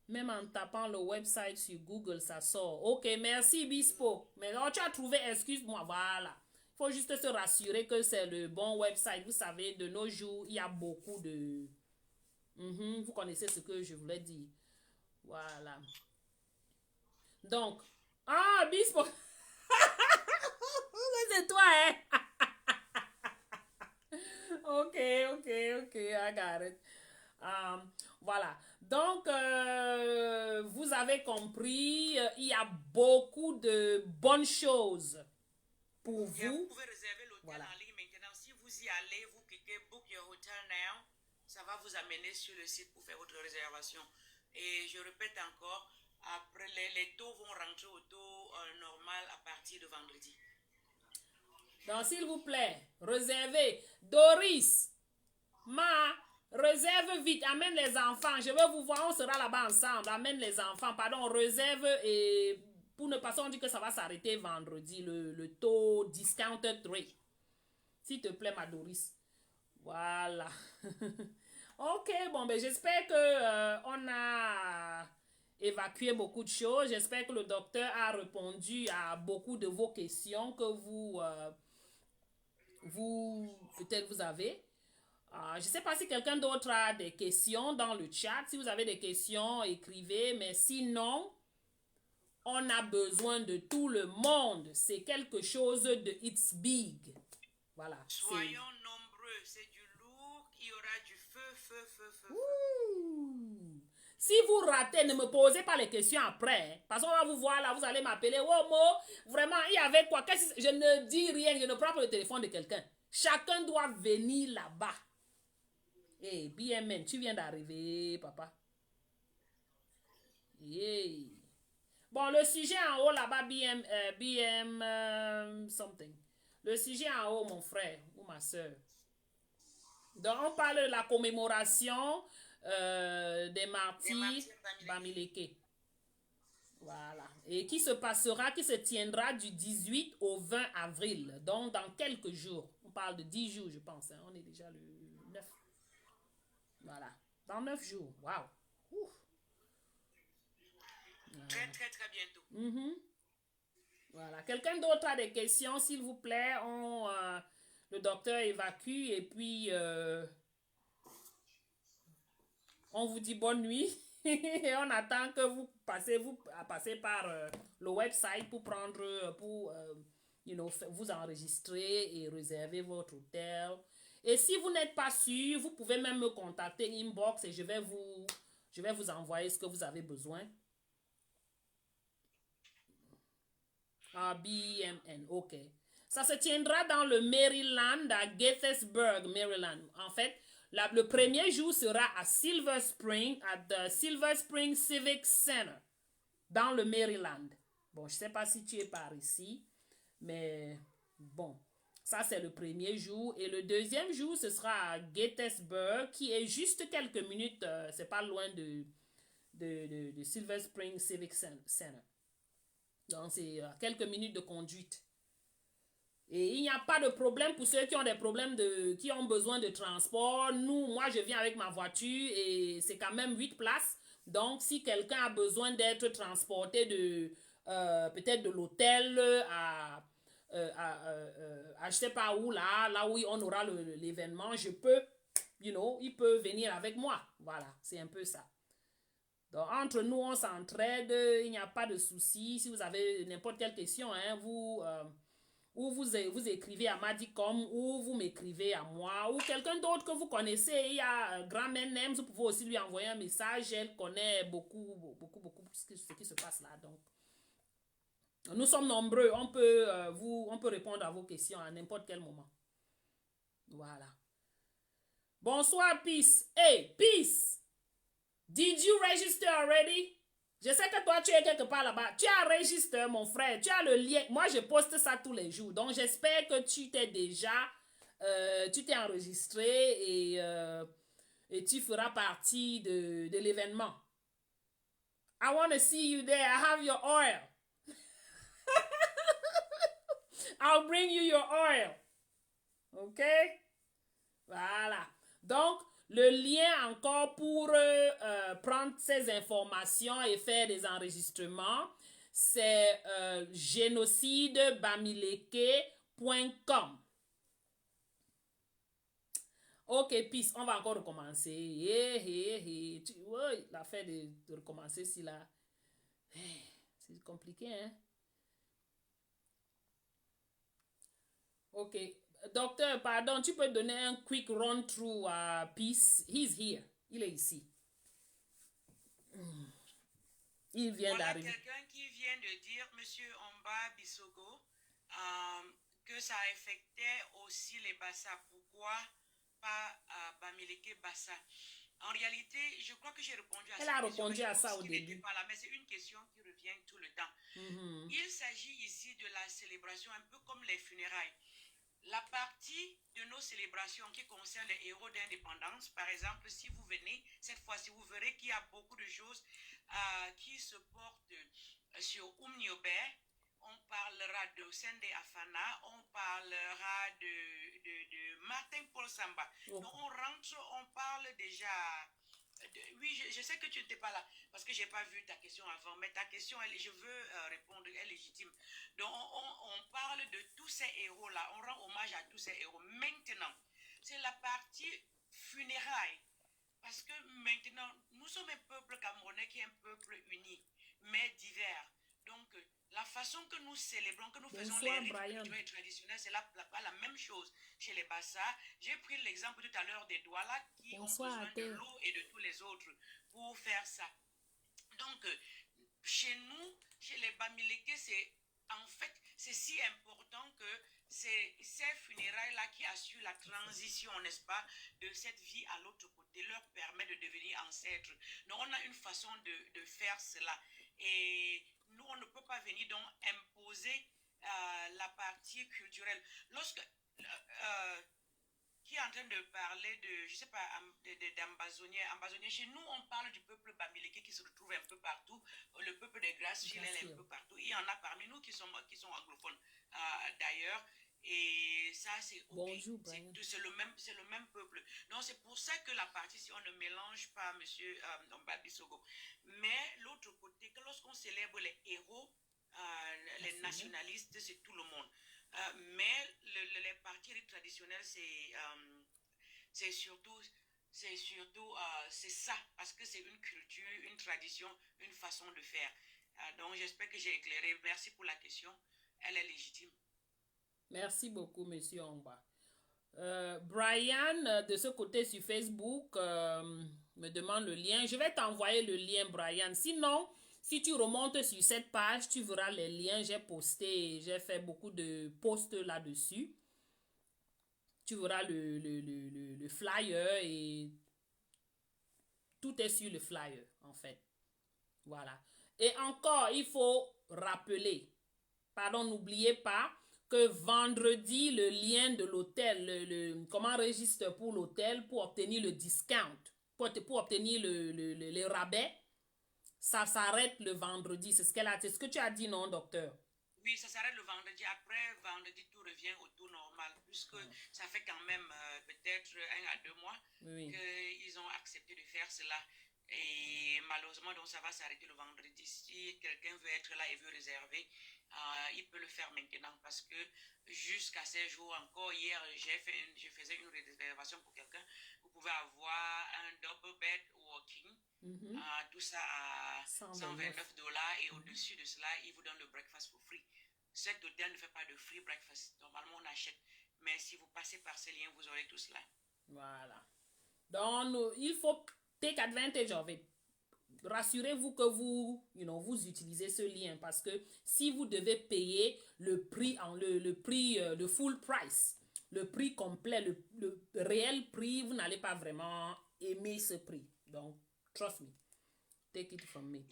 Speaker 1: Même en tapant le website sur Google, ça sort. Ok, merci Bispo. Mais alors, tu as trouvé, excuse-moi, voilà. Il faut juste se rassurer que c'est le bon website. Vous savez, de nos jours, il y a beaucoup de... vous connaissez ce que je voulais dire. Voilà. Donc, Bispo. C'est toi, hein? Ok, I got it. Voilà. Donc, vous avez compris, il y a beaucoup de bonnes choses pour vous.
Speaker 4: Vous pouvez réserver l'hôtel en ligne maintenant. Si vous y allez, vous cliquez Book Your Hotel Now, ça va vous amener sur le site pour faire votre réservation. Et je répète encore, après les taux vont rentrer au taux normal à partir de vendredi.
Speaker 1: Donc, s'il vous plaît, réservez. Doris, réserve vite, amène les enfants. Je veux vous voir, on sera là-bas ensemble. Amène les enfants, pardon, réserve et pour ne pas, on dit que ça va s'arrêter vendredi, le taux discounted rate. S'il te plaît, ma Doris. Voilà. Ok, bon, ben j'espère que on a évacué beaucoup de choses. J'espère que le docteur a répondu à beaucoup de vos questions que peut-être vous avez. Je ne sais pas si quelqu'un d'autre a des questions dans le chat. Si vous avez des questions, écrivez. Mais sinon, on a besoin de tout le monde. C'est quelque chose de it's big. Voilà.
Speaker 4: Soyons nombreux. C'est du lourd. Il y aura du feu.
Speaker 1: Si vous ratez, ne me posez pas les questions après. Hein, parce qu'on va vous voir là, vous allez m'appeler. Oh, Mo, vraiment, il y avait quoi? Je ne dis rien, je ne prends pas le téléphone de quelqu'un. Chacun doit venir là-bas. Hey, BMN, tu viens d'arriver, papa. Yeah. Bon, le sujet en haut là-bas, something. Le sujet en haut, mon frère ou ma soeur. Donc, on parle de la commémoration des martyrs Bamileke. Voilà. Et qui se tiendra du 18 au 20 avril. Donc, dans quelques jours. On parle de 10 jours, je pense. Hein. On est déjà le 9. Voilà. Dans 9 jours. Waouh.
Speaker 4: Très, très, très bientôt.
Speaker 1: Voilà. Quelqu'un d'autre a des questions, s'il vous plaît. Le docteur évacue et puis on vous dit bonne nuit. Et on attend que vous passez par le website pour vous enregistrer et réserver votre hôtel. Et si vous n'êtes pas sûr, vous pouvez même me contacter inbox et je vais vous envoyer ce que vous avez besoin. BMN, ok. Ça se tiendra dans le Maryland, à Gaithersburg, Maryland. En fait, le premier jour sera à Silver Spring, à the Silver Spring Civic Center, dans le Maryland. Bon, je ne sais pas si tu es par ici, mais bon, ça c'est le premier jour. Et le deuxième jour, ce sera à Gaithersburg, qui est juste quelques minutes, c'est pas loin de Silver Spring Civic Center. Donc, c'est quelques minutes de conduite. Et il n'y a pas de problème pour ceux qui ont des problèmes qui ont besoin de transport. Moi, je viens avec ma voiture et c'est quand même 8 places. Donc, si quelqu'un a besoin d'être transporté peut-être de l'hôtel à je sais pas où, là où on aura l'événement, il peut venir avec moi. Voilà, c'est un peu ça. Donc, entre nous, on s'entraide, il n'y a pas de souci. Si vous avez n'importe quelle question, vous écrivez à Madicom ou vous m'écrivez à moi ou quelqu'un d'autre que vous connaissez. Il y a grand-mère Nems, vous pouvez aussi lui envoyer un message. Elle connaît beaucoup ce qui se passe là. Donc, nous sommes nombreux. On peut répondre à vos questions à n'importe quel moment. Voilà. Bonsoir, Peace. Hey, Peace! Did you register already? Je sais que toi, tu es quelque part là-bas. Tu as enregistré, mon frère. Tu as le lien. Moi, je poste ça tous les jours. Donc, j'espère que tu t'es enregistré et tu feras partie de l'événement. I want to see you there. I have your oil. I'll bring you your oil. OK? Voilà. Donc, le lien encore pour prendre ces informations et faire des enregistrements, c'est génocidebamileke.com. Ok, peace, on va encore recommencer. L'affaire de recommencer, c'est là. C'est compliqué, hein? Ok. Docteur, pardon, tu peux donner un quick run-through à Peace? He's here. Il est ici. Il vient d'arriver.
Speaker 4: Quelqu'un qui vient de dire, Monsieur Omba Bissogo, que ça affectait aussi les Bassa. Pourquoi pas Bamileke Bassa? En réalité, je crois que j'ai répondu à ça. Elle a répondu à ça au début. Là, mais c'est une question qui revient tout le temps. Il s'agit ici de la célébration, un peu comme les funérailles. La partie de nos célébrations qui concerne les héros d'indépendance, par exemple, si vous venez, cette fois-ci, vous verrez qu'il y a beaucoup de choses qui se portent sur Niobe. On parlera de Sende Afana, on parlera de Martin Paul Samba. Donc on rentre, on parle déjà... Oui, je sais que tu n'étais pas là parce que je n'ai pas vu ta question avant, mais ta question, je veux répondre, elle est légitime. Donc, on parle de tous ces héros-là, on rend hommage à tous ces héros. Maintenant, c'est la partie funérailles. Parce que maintenant, nous sommes un peuple camerounais qui est un peuple uni, mais divers. Donc, la façon que nous célébrons, que nous faisons les rites culturels et traditionnels, c'est pas la même chose chez les Bassa. J'ai pris l'exemple tout à l'heure des Douala qui ont besoin de l'eau et de tous les autres pour faire ça. Donc, chez nous, chez les Bamileke, c'est si important que c'est ces funérailles-là qui assurent la transition, n'est-ce pas, de cette vie à l'autre côté, leur permet de devenir ancêtres. Donc, on a une façon de faire cela. Et nous, on ne peut pas venir donc imposer la partie culturelle. Qui est en train de parler de, je sais pas, d'Ambazonien. Chez nous, on parle du peuple Bamileke qui se retrouve un peu partout. Le peuple des Grâces chiliennes un peu partout. Il y en a parmi nous qui sont anglophones d'ailleurs. Et ça, c'est ok. Bonjour, c'est le même peuple. Donc, c'est pour ça que la partie, si on ne mélange pas, monsieur Omba Bissogo. Mais l'autre côté, que lorsqu'on célèbre les héros, les nationalistes, c'est tout le monde. Mais les parties traditionnelles, c'est surtout c'est ça, parce que c'est une culture, une tradition, une façon de faire. Donc, j'espère que j'ai éclairé. Merci pour la question. Elle est légitime.
Speaker 1: Merci beaucoup, Monsieur Ongba. Brian, de ce côté sur Facebook, me demande le lien. Je vais t'envoyer le lien, Brian. Sinon, si tu remontes sur cette page, tu verras les liens. J'ai posté, j'ai fait beaucoup de posts là-dessus. Tu verras le flyer et tout est sur le flyer, en fait. Voilà. Et encore, il faut rappeler, pardon, n'oubliez pas que vendredi, le lien de l'hôtel, comment enregistre pour l'hôtel pour obtenir le discount, pour obtenir les rabais, ça s'arrête le vendredi. C'est ce que tu as dit, non, docteur?
Speaker 4: Oui, ça s'arrête le vendredi. Après, vendredi, tout revient au tout normal, puisque ça fait quand même peut-être 1 à 2 mois
Speaker 1: Oui.
Speaker 4: qu'ils ont accepté de faire cela. Et malheureusement, donc ça va s'arrêter le vendredi. Si quelqu'un veut être là et veut réserver, il peut le faire maintenant parce que jusqu'à ces jours, encore hier, je faisais une réservation pour quelqu'un. Vous pouvez avoir un double bed walking. Tout ça à $129 et au-dessus de cela, ils vous donnent le breakfast for free. Cet hôtel ne fait pas de free breakfast. Normalement, on achète. Mais si vous passez par ces liens, vous aurez tout cela.
Speaker 1: Voilà. Donc, il faut take advantage of it. Rassurez-vous que vous utilisez ce lien parce que si vous devez payer le prix, le full price, le prix complet, le réel prix, vous n'allez pas vraiment aimer ce prix. Donc, trust me. Take it from me.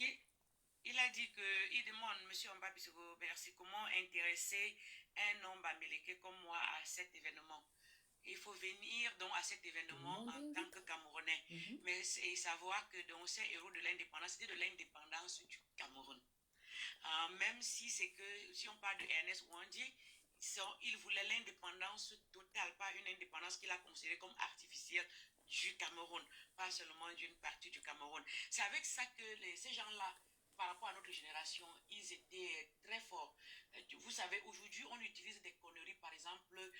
Speaker 4: Il a dit il demande, Monsieur Mbabissogo, merci, comment intéresser un homme américain comme moi à cet événement. Il faut venir donc à cet événement en tant que Camerounais, mais et savoir que donc ces héros de l'indépendance, c'était de l'indépendance du Cameroun. Même si c'est que, si on parle de Ernest Ouandie, il voulait l'indépendance totale, pas une indépendance qu'il a considérée comme artificielle du Cameroun, pas seulement d'une partie du Cameroun. C'est avec ça que ces gens-là, par rapport à notre génération, ils étaient très forts. Vous savez, aujourd'hui, on utilise des conneries, par exemple,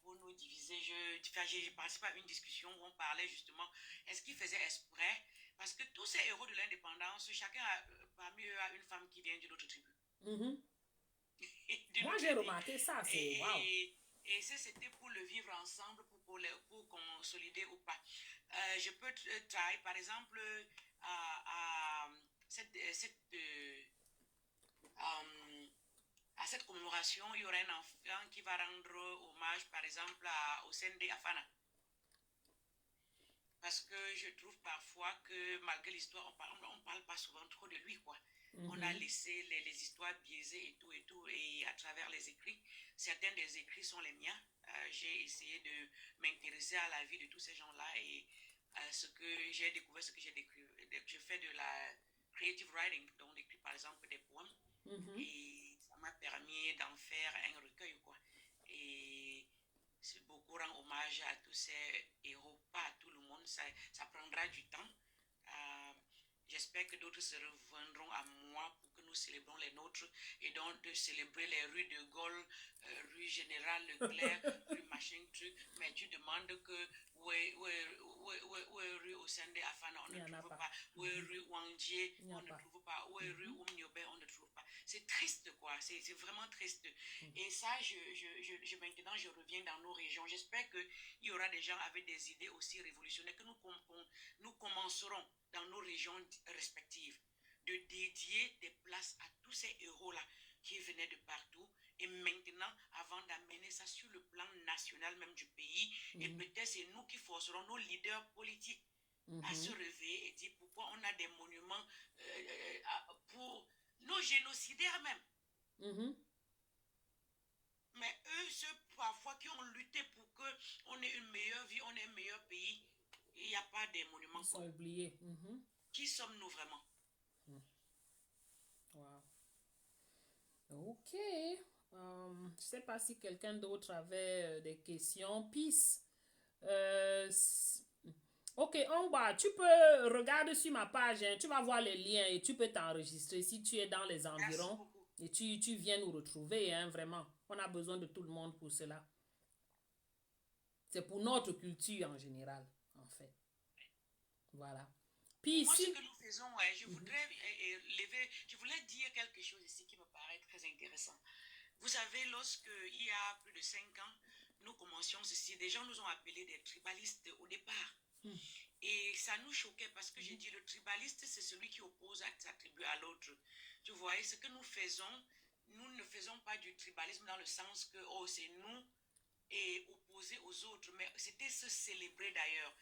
Speaker 4: pour nous diviser. J'ai participé à une discussion où on parlait justement, est-ce qu'ils faisaient exprès? Parce que tous ces héros de l'indépendance, chacun parmi eux a une femme qui vient d'une autre tribu.
Speaker 1: Moi, j'ai remarqué ça, c'est wow.
Speaker 4: Et c'était pour le vivre ensemble, pour consolider ou pas. Je peux travailler, par exemple, à cette commémoration, il y aura un enfant qui va rendre hommage, par exemple, au Sendé Afana. Parce que je trouve parfois que malgré l'histoire, on parle pas souvent trop de lui, quoi. On a laissé les histoires biaisées et tout, et à travers les écrits, certains des écrits sont les miens. J'ai essayé de m'intéresser à la vie de tous ces gens-là et ce que j'ai découvert, ce que j'ai décrit. Je fais de la creative writing, donc j'écris par exemple des poèmes, et ça m'a permis d'en faire un recueil, quoi. Et c'est beaucoup rendre hommage à tous ces héros, pas à tout le monde, ça prendra du temps. J'espère que d'autres se reviendront à moi pour que nous célébrons les nôtres et donc de célébrer les rues de Gaulle, rue Général Leclerc, rue machin truc. Mais tu demandes que où est rue Osende Afana, on ne trouve pas. Où est rue Wangdié, on ne trouve pas. Où est rue Oumniobe, on ne trouve pas. C'est triste, quoi. C'est vraiment triste. Et ça, maintenant, je reviens dans nos régions. J'espère qu'il y aura des gens avec des idées aussi révolutionnaires, que nous commencerons dans nos régions respectives de dédier des places à tous ces héros-là qui venaient de partout. Et maintenant, avant d'amener ça sur le plan national même du pays, et peut-être c'est nous qui forcerons nos leaders politiques à se réveiller et dire pourquoi on a des monuments pour nos génocidaires même. Mais eux, ceux parfois qui ont lutté pour qu'on ait une meilleure vie, on ait un meilleur pays, il n'y a pas des monuments.
Speaker 1: Ils sont oubliés.
Speaker 4: Qui sommes-nous vraiment?
Speaker 1: Wow. Ok. Je ne sais pas si quelqu'un d'autre avait des questions. Peace. Ok, en bas, tu peux regarder sur ma page, hein, tu vas voir les liens et tu peux t'enregistrer si tu es dans les environs. Et tu viens nous retrouver, hein, vraiment. On a besoin de tout le monde pour cela. C'est pour notre culture en général, en fait. Voilà. Puis
Speaker 4: moi,
Speaker 1: ici,
Speaker 4: ce que nous faisons, je voulais dire quelque chose ici qui me paraît très intéressant. Vous savez, lorsque il y a plus de 5 ans, nous commencions ceci, des gens nous ont appelés des tribalistes au départ. Et ça nous choquait parce que j'ai dit, le tribaliste, c'est celui qui oppose sa tribu à l'autre. Tu vois, ce que nous faisons, nous ne faisons pas du tribalisme dans le sens que, oh, c'est nous et opposé aux autres, mais c'était se célébrer d'ailleurs.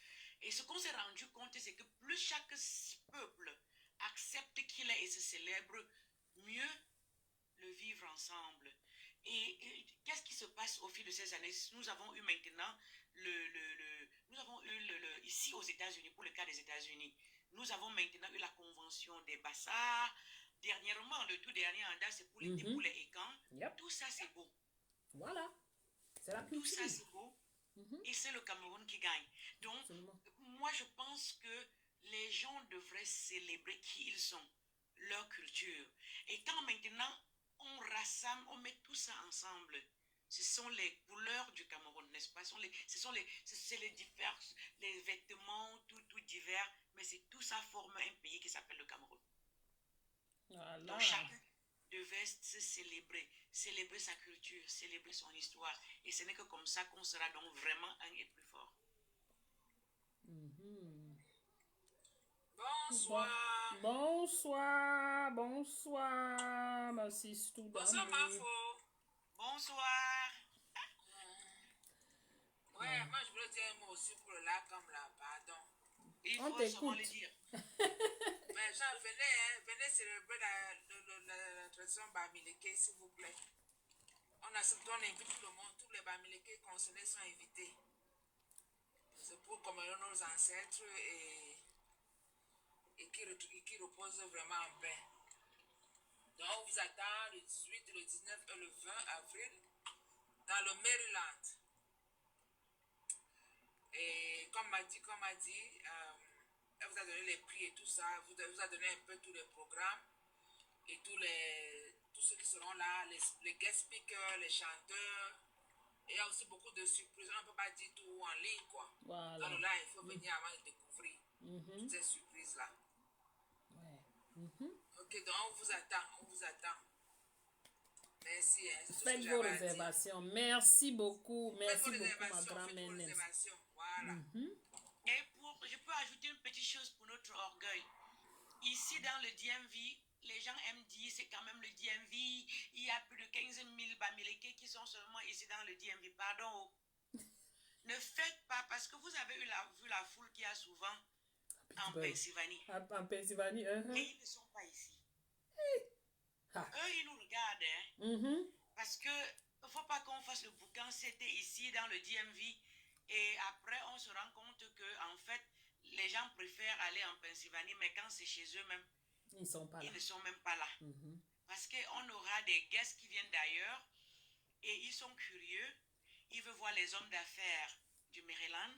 Speaker 4: Et ce qu'on s'est rendu compte, c'est que plus chaque peuple accepte qu'il est et se célèbre, mieux le vivre ensemble. Et qu'est-ce qui se passe au fil de ces années? Nous avons eu maintenant ici aux États-Unis, pour le cas des États-Unis, nous avons maintenant eu la convention des Bassards. Dernièrement, le tout dernier en date, c'est pour les Déboulets et Camps.
Speaker 1: Yep.
Speaker 4: Tout ça, c'est beau.
Speaker 1: Voilà. C'est la
Speaker 4: Tout
Speaker 1: culture.
Speaker 4: ça, c'est beau. Et c'est le Cameroun qui gagne. Donc,
Speaker 1: Absolument.
Speaker 4: moi, je pense que les gens devraient célébrer qui ils sont, leur culture. Et quand maintenant, on rassemble, on met tout ça ensemble, ce sont les couleurs du Cameroun, n'est-ce pas? C'est les divers, les vêtements, tout divers, mais c'est tout ça forme un pays qui s'appelle le Cameroun.
Speaker 1: Voilà.
Speaker 4: Donc chacun devait se célébrer sa culture, célébrer son histoire. Et ce n'est que comme ça qu'on sera donc vraiment un et plus fort.
Speaker 2: Bonsoir.
Speaker 1: Bonsoir, merci tout.
Speaker 2: Bonsoir, Mafo.
Speaker 4: Bonsoir.
Speaker 2: Ouais, moi je voulais dire un mot aussi pour le lac comme là, pardon.
Speaker 4: Il
Speaker 1: On
Speaker 4: faut seulement
Speaker 1: t'écoute.
Speaker 4: le dire.
Speaker 2: Mais genre, venez célébrer la tradition Bamileke, s'il vous plaît. On invite tout le monde, tous les Bamileke concernés sont invités. C'est pour commémorer nos ancêtres et qui reposent vraiment en paix. Donc on vous attend le 18, le 19 et le 20 avril dans le Maryland. Et comme m'a dit, elle vous a donné les prix et tout ça, vous a donné un peu tous les programmes et tous ceux qui seront là, les guest speakers, les chanteurs. Et il y a aussi beaucoup de surprises, on ne peut pas dire tout en ligne quoi.
Speaker 1: Voilà.
Speaker 2: Dans le live, il faut venir avant de découvrir toutes ces surprises-là.
Speaker 1: Ouais.
Speaker 2: Ok, donc on vous attend. Merci. Hein,
Speaker 1: Faites vos réservations. Merci beaucoup. Merci beaucoup, ma grand-mère.
Speaker 2: Réservations. Voilà.
Speaker 4: Et je peux ajouter une petite chose pour notre orgueil. Ici, dans le DMV, les gens aiment dire c'est quand même le DMV. Il y a plus de 15 000 Bamileke qui sont seulement ici dans le DMV. Pardon. Ne faites pas, parce que vous avez vu la foule qu'il y a souvent en Pennsylvanie.
Speaker 1: En Pennsylvanie,
Speaker 4: Et ils ne sont pas ici. Eux, ils nous regardent. Hein? Parce que il ne faut pas qu'on fasse le boucan. C'était ici dans le DMV. Et après, on se rend compte que en fait, les gens préfèrent aller en Pennsylvanie, mais quand c'est chez eux-mêmes, ils ne sont même pas là. Parce qu'on aura des guests qui viennent d'ailleurs et ils sont curieux. Ils veulent voir les hommes d'affaires du Maryland.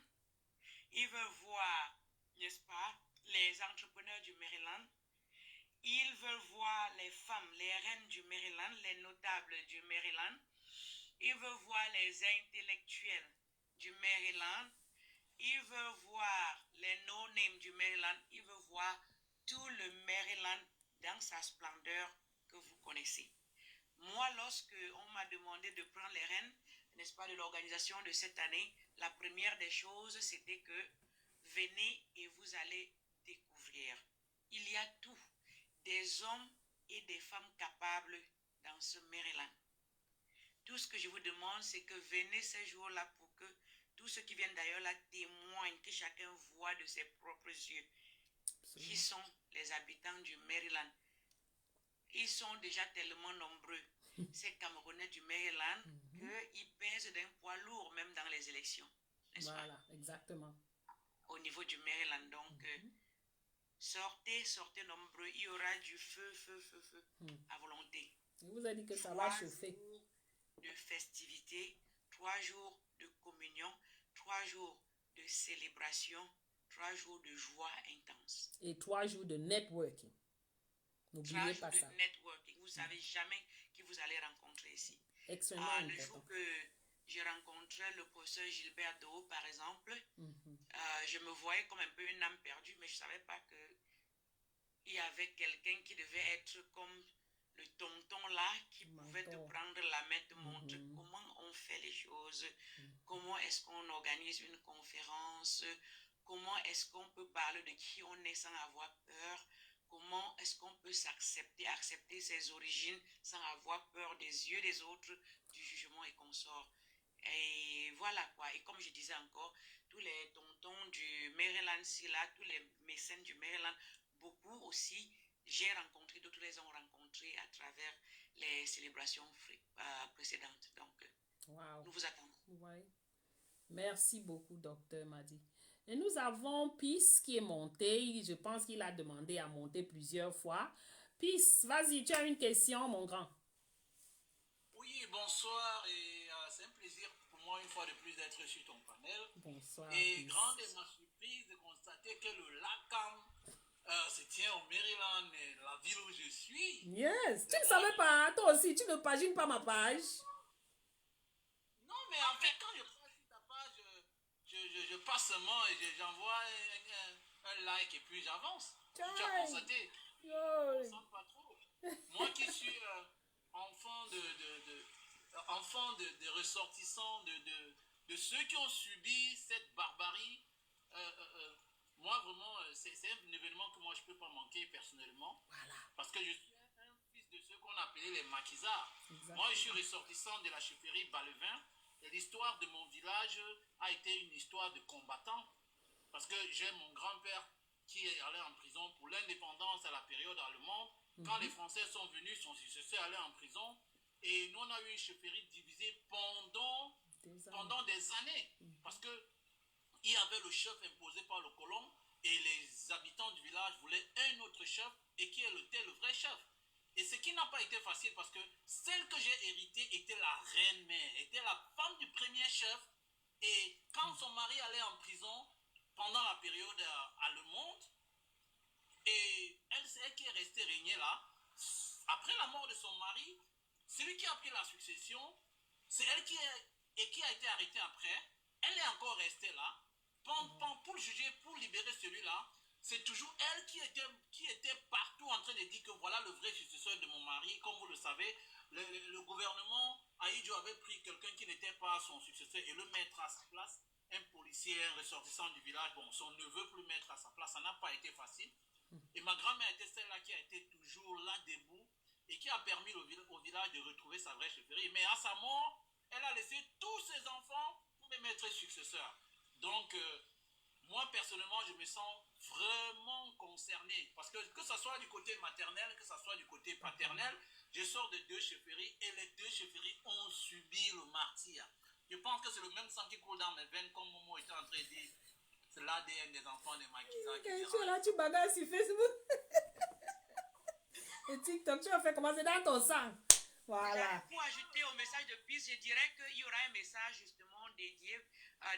Speaker 4: Ils veulent voir, n'est-ce pas, les entrepreneurs du Maryland. Ils veulent voir les femmes, les reines du Maryland, les notables du Maryland. Ils veulent voir les intellectuels du Maryland. Ils veulent voir les no-names du Maryland. Ils veulent voir tout le Maryland dans sa splendeur que vous connaissez. Moi, lorsque on m'a demandé de prendre les rênes, n'est-ce pas, de l'organisation de cette année, la première des choses, c'était que venez et vous allez découvrir. Il y a tout, des hommes et des femmes capables dans ce Maryland. Tout ce que je vous demande, c'est que venez ces jours-là pour que tous ceux qui viennent d'ailleurs là témoignent, que chacun voit de ses propres yeux qui sont les habitants du Maryland. Ils sont déjà tellement nombreux, ces Camerounais du Maryland, qu'ils pèsent d'un poids lourd même dans les élections.
Speaker 1: Voilà, exactement.
Speaker 4: Au niveau du Maryland. Donc, sortez nombreux. Il y aura du feu à volonté.
Speaker 1: Il vous a dit que ça va chauffer.
Speaker 4: 3 jours de festivités, 3 jours de communion, 3 jours de célébration, 3 jours de joie intense.
Speaker 1: Et 3 jours de networking. N'oubliez pas ça.
Speaker 4: De networking. Vous ne savez jamais qui vous allez rencontrer ici.
Speaker 1: Extrêmement
Speaker 4: Le
Speaker 1: important.
Speaker 4: jour que j'ai rencontré le professeur Gilbert Dehaut, par exemple, je me voyais comme un peu une âme perdue, mais je ne savais pas qu'il y avait quelqu'un qui devait être comme le tonton là qui pouvait te
Speaker 1: Mentor.
Speaker 4: prendre la main, te montrer comment on fait les choses, comment est-ce qu'on organise une conférence, comment est-ce qu'on peut parler de qui on est sans avoir peur, comment est-ce qu'on peut s'accepter, accepter ses origines sans avoir peur des yeux des autres, du jugement et consorts. Et voilà quoi. Et comme je disais encore, tous les tontons du Maryland, tous les mécènes du Maryland, beaucoup aussi, j'ai rencontré, d'autres les ont rencontrés à travers les célébrations précédentes. Donc,
Speaker 1: Wow.
Speaker 4: nous vous attendons.
Speaker 1: Ouais. Merci beaucoup, docteur Madi. Et nous avons Peace qui est monté. Je pense qu'il a demandé à monter plusieurs fois. Peace, vas-y, tu as une question, mon grand.
Speaker 5: Oui, bonsoir et c'est un plaisir pour moi une fois de plus d'être sur ton panel.
Speaker 1: Bonsoir.
Speaker 5: Et
Speaker 1: Peace.
Speaker 5: grande est ma surprise de constater que le LACAM se tient au Maryland, la ville où je suis.
Speaker 1: Yes, tu ne savais pas, toi aussi, tu ne pagines pas ma page.
Speaker 5: Non, mais en fait, quand je passe sur ta page, je passe seulement et j'envoie un like et puis j'avance. Tu as constaté. Je ne sens pas trop. Moi qui suis enfant de ressortissants, de ceux qui ont subi cette barbarie, moi vraiment, c'est un événement que moi je ne peux pas manquer personnellement.
Speaker 1: Voilà.
Speaker 5: Parce que je suis un fils de ceux qu'on appelait les maquisards. Moi je suis ressortissant de la chefferie Balevin. Et l'histoire de mon village a été une histoire de combattant. Parce que j'ai mon grand-père qui est allé en prison pour l'indépendance à la période allemande. Quand les Français sont venus, son successeur est allé en prison. Et nous, on a eu une chefferie divisée pendant des années. Parce que il y avait le chef imposé par le colon et les habitants du village voulaient un autre chef et qui était le vrai chef. Et ce qui n'a pas été facile parce que celle que j'ai héritée était la reine-mère, était la femme du premier chef. Et quand son mari allait en prison pendant la période allemande, et elle qui est restée régner là, après la mort de son mari, celui qui a pris la succession, c'est elle qui a été arrêtée après. Elle est encore restée là. Pour juger, pour libérer celui-là, c'est toujours elle qui était partout en train de dire que voilà le vrai successeur de mon mari. Comme vous le savez, le gouvernement Ahidjo avait pris quelqu'un qui n'était pas son successeur et le mettre à sa place. Un policier, un ressortissant du village, bon, son neveu plus mettre à sa place, ça n'a pas été facile. Et ma grand-mère était celle-là qui a été toujours là debout et qui a permis au village de retrouver sa vraie chefferie. Mais à sa mort, elle a laissé tous ses enfants pour me mettre successeur. Donc, moi, personnellement, je me sens vraiment concerné. Parce que ce soit du côté maternel, que ce soit du côté paternel, je sors de 2 chefferies et les 2 chefferies ont subi le martyre. Je pense que c'est le même sang qui coule dans mes veines, comme Momo était en train de dire. C'est l'ADN des enfants de Maquisa qui est
Speaker 1: Là, tu bagarres sur Facebook. Et TikTok, tu vas faire comment? C'est dans ton sang. Voilà.
Speaker 4: Pour ajouter au message de Peace, je dirais qu'il y aura un message justement dédié à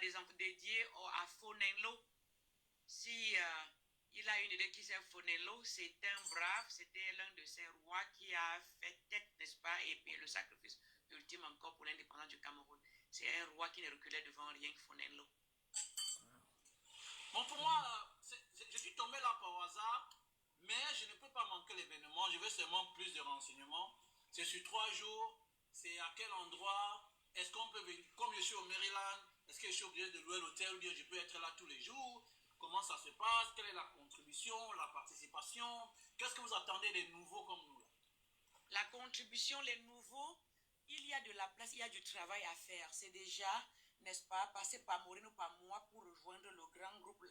Speaker 4: Fonenlo. Si il a une idée qui c'est Fonenlo, c'est un brave, c'était l'un de ces rois qui a fait tête, n'est-ce pas, et puis le sacrifice ultime encore pour l'indépendance du Cameroun. C'est un roi qui ne reculait devant rien, Fonenlo.
Speaker 5: Bon, pour moi, je suis tombé là par hasard, mais je ne peux pas manquer l'événement. Je veux seulement plus de renseignements. C'est sur 3 jours. C'est à quel endroit? Est-ce qu'on peut venir? Comme je suis au Maryland, est-ce que je suis obligé de louer l'hôtel ou bien je peux être là tous les jours? Comment ça se passe? Quelle est la contribution, la participation? Qu'est-ce que vous attendez des nouveaux comme nous là?
Speaker 4: La contribution, les nouveaux, il y a de la place, il y a du travail à faire. C'est déjà, n'est-ce pas, passer par Maureen ou par moi pour rejoindre le grand groupe,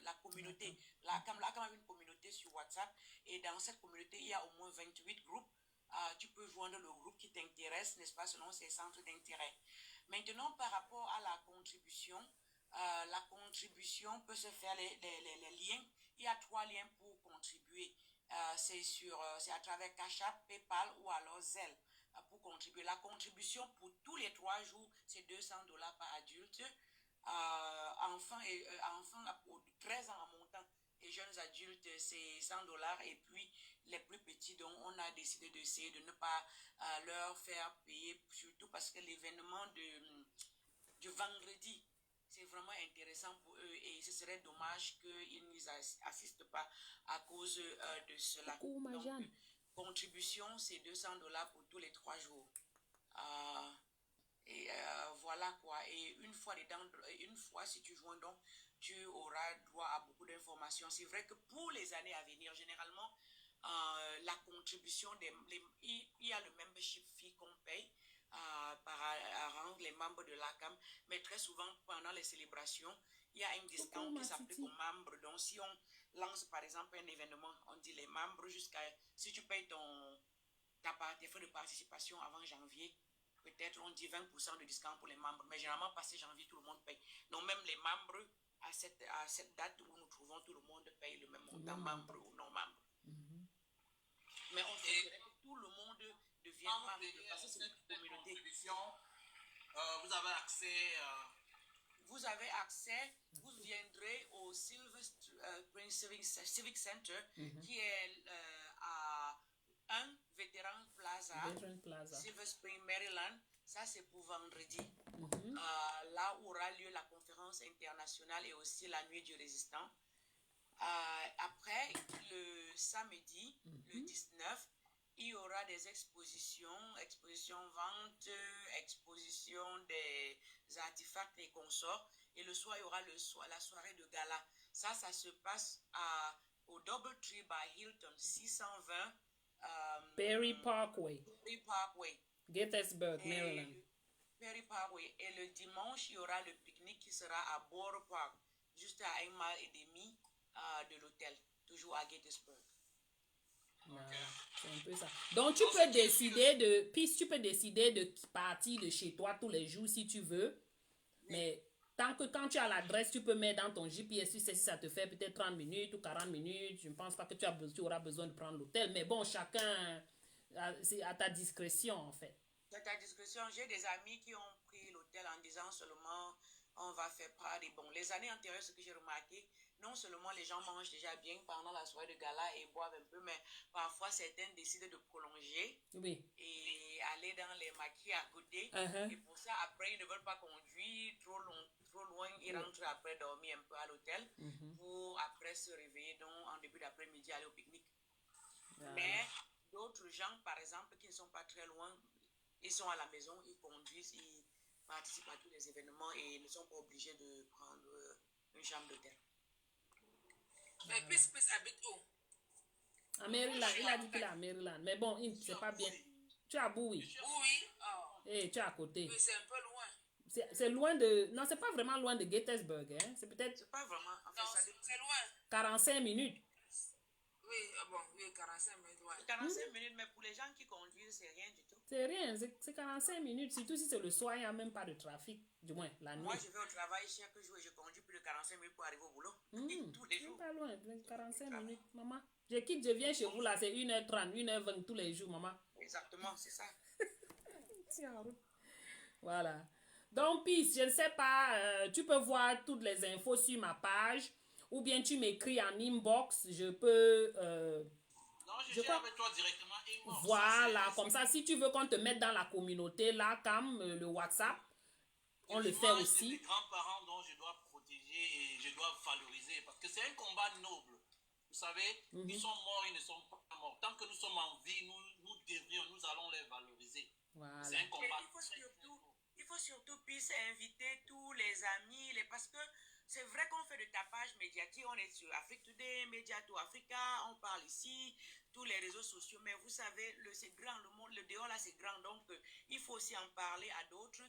Speaker 4: la communauté. La CAM a une communauté sur WhatsApp et dans cette communauté, il y a au moins 28 groupes. Tu peux joindre le groupe qui t'intéresse, n'est-ce pas, selon ses centres d'intérêt. Maintenant, par rapport à la contribution peut se faire les liens. Il y a 3 liens pour contribuer. C'est à travers Cash App, PayPal ou alors Zelle pour contribuer. La contribution pour tous les 3 jours, c'est $200 par adulte. Enfants pour 13 ans en montant et jeunes adultes, c'est $100. Et puis, les plus petits, donc, on a décidé d'essayer de ne pas leur faire payer, surtout parce que l'événement du vendredi, c'est vraiment intéressant pour eux et ce serait dommage qu'ils n'y assistent pas à cause de cela. Donc, contribution, c'est $200 pour tous les 3 jours. Voilà quoi. Et une fois, si tu joins donc, tu auras droit à beaucoup d'informations. C'est vrai que pour les années à venir, généralement, la contribution, il y a le membership fee qu'on paye à rendre les membres de l'ACAM, mais très souvent, pendant les célébrations, il y a un discount qui s'applique aux membres. Donc, si on lance, par exemple, un événement, on dit les membres si tu payes tes frais de participation avant janvier, peut-être on dit 20% de discount pour les membres, mais généralement, passé janvier, tout le monde paye. Donc, même les membres, à cette date où nous trouvons, tout le monde paye le même montant, membre ou non membre. Mais on souhaiterait que tout le monde devienne membre, parce que c'est une communauté.
Speaker 5: Vous avez accès...
Speaker 4: Vous viendrez au Silver Spring Civic Center, qui est à 1 Veteran Plaza, Silver Spring, Maryland. Ça, c'est pour vendredi. Là où aura lieu la conférence internationale et aussi la nuit du résistant. Après, le samedi, le 19, il y aura des expositions ventes, expositions des artefacts et consorts. Et le soir, il y aura la soirée de gala. Ça se passe au Doubletree by Hilton, 620
Speaker 1: Perry Parkway, Gettysburg, Maryland.
Speaker 4: Perry Parkway. Et le dimanche, il y aura le pique-nique qui sera à Borough Park, juste à 1,5 miles de l'hôtel, toujours à Gettysburg.
Speaker 1: C'est un peu ça. Donc tu peux décider de partir de chez toi tous les jours si tu veux. Mais tant que quand tu as l'adresse, tu peux mettre dans ton GPS, tu sais si ça te fait peut-être 30 minutes ou 40 minutes. Je ne pense pas que tu auras besoin de prendre l'hôtel. Mais bon, chacun, c'est à ta discrétion en fait.
Speaker 4: C'est à ta discrétion. J'ai des amis qui ont pris l'hôtel en disant seulement on va faire part des bons. Les années antérieures, ce que j'ai remarqué, non seulement les gens mangent déjà bien pendant la soirée de gala et boivent un peu, mais parfois certains décident de prolonger et aller dans les maquis à côté. Et pour ça, après, ils ne veulent pas conduire trop loin. Ils rentrent après dormir un peu à l'hôtel pour après se réveiller donc en début d'après-midi aller au pique-nique. Mais d'autres gens, par exemple, qui ne sont pas très loin, ils sont à la maison, ils conduisent, ils participent à tous les événements et ne sont pas obligés de prendre une chambre d'hôtel.
Speaker 2: Mais Peace habite où?
Speaker 1: À Maryland, il a dit qu'il est à Maryland. Mais bon, c'est pas bien. Tu es à Bowie.
Speaker 2: Oui.
Speaker 1: Et tu es à côté.
Speaker 2: Mais c'est un peu loin.
Speaker 1: C'est loin de... Non, c'est pas vraiment loin de Gettysburg. Hein? C'est peut-être...
Speaker 4: C'est pas vraiment...
Speaker 2: Non, c'est loin.
Speaker 1: 45 minutes.
Speaker 2: Oui, 45 minutes. Ouais.
Speaker 4: 45 minutes, mais pour les gens qui conduisent, c'est rien du tout.
Speaker 1: C'est rien, c'est 45 minutes. Surtout si c'est le soir, il n'y a même pas de trafic. Du moins, la nuit.
Speaker 4: Moi, je vais au travail chaque jour et je conduis plus de 45 minutes pour arriver au boulot. Tous les jours.
Speaker 1: C'est pas loin, 45 minutes, maman. Je viens chez vous là, c'est 1h30, 1h20 tous les jours, maman.
Speaker 4: Exactement, c'est ça.
Speaker 1: Voilà. Donc, Peace, je ne sais pas, tu peux voir toutes les infos sur ma page ou bien tu m'écris en inbox, je peux...
Speaker 5: non, je gère avec toi directement inbox.
Speaker 1: Voilà, comme ça, si tu veux qu'on te mette dans la communauté, là, comme le WhatsApp, on le fait aussi.
Speaker 5: C'est les grands-parents dont je dois protéger et je dois valoriser parce que c'est un combat noble. Vous savez, ils sont morts, ils ne sont pas morts. Tant que nous sommes en vie, nous allons les valoriser.
Speaker 1: Voilà.
Speaker 5: C'est un combat.
Speaker 4: Il faut surtout Peace inviter tous les amis, parce que c'est vrai qu'on fait de tapage médiatique, on est sur Afrique Today, Media to Africa, on parle ici, tous les réseaux sociaux, mais vous savez, c'est grand, le monde, le dehors là c'est grand, donc il faut aussi en parler à d'autres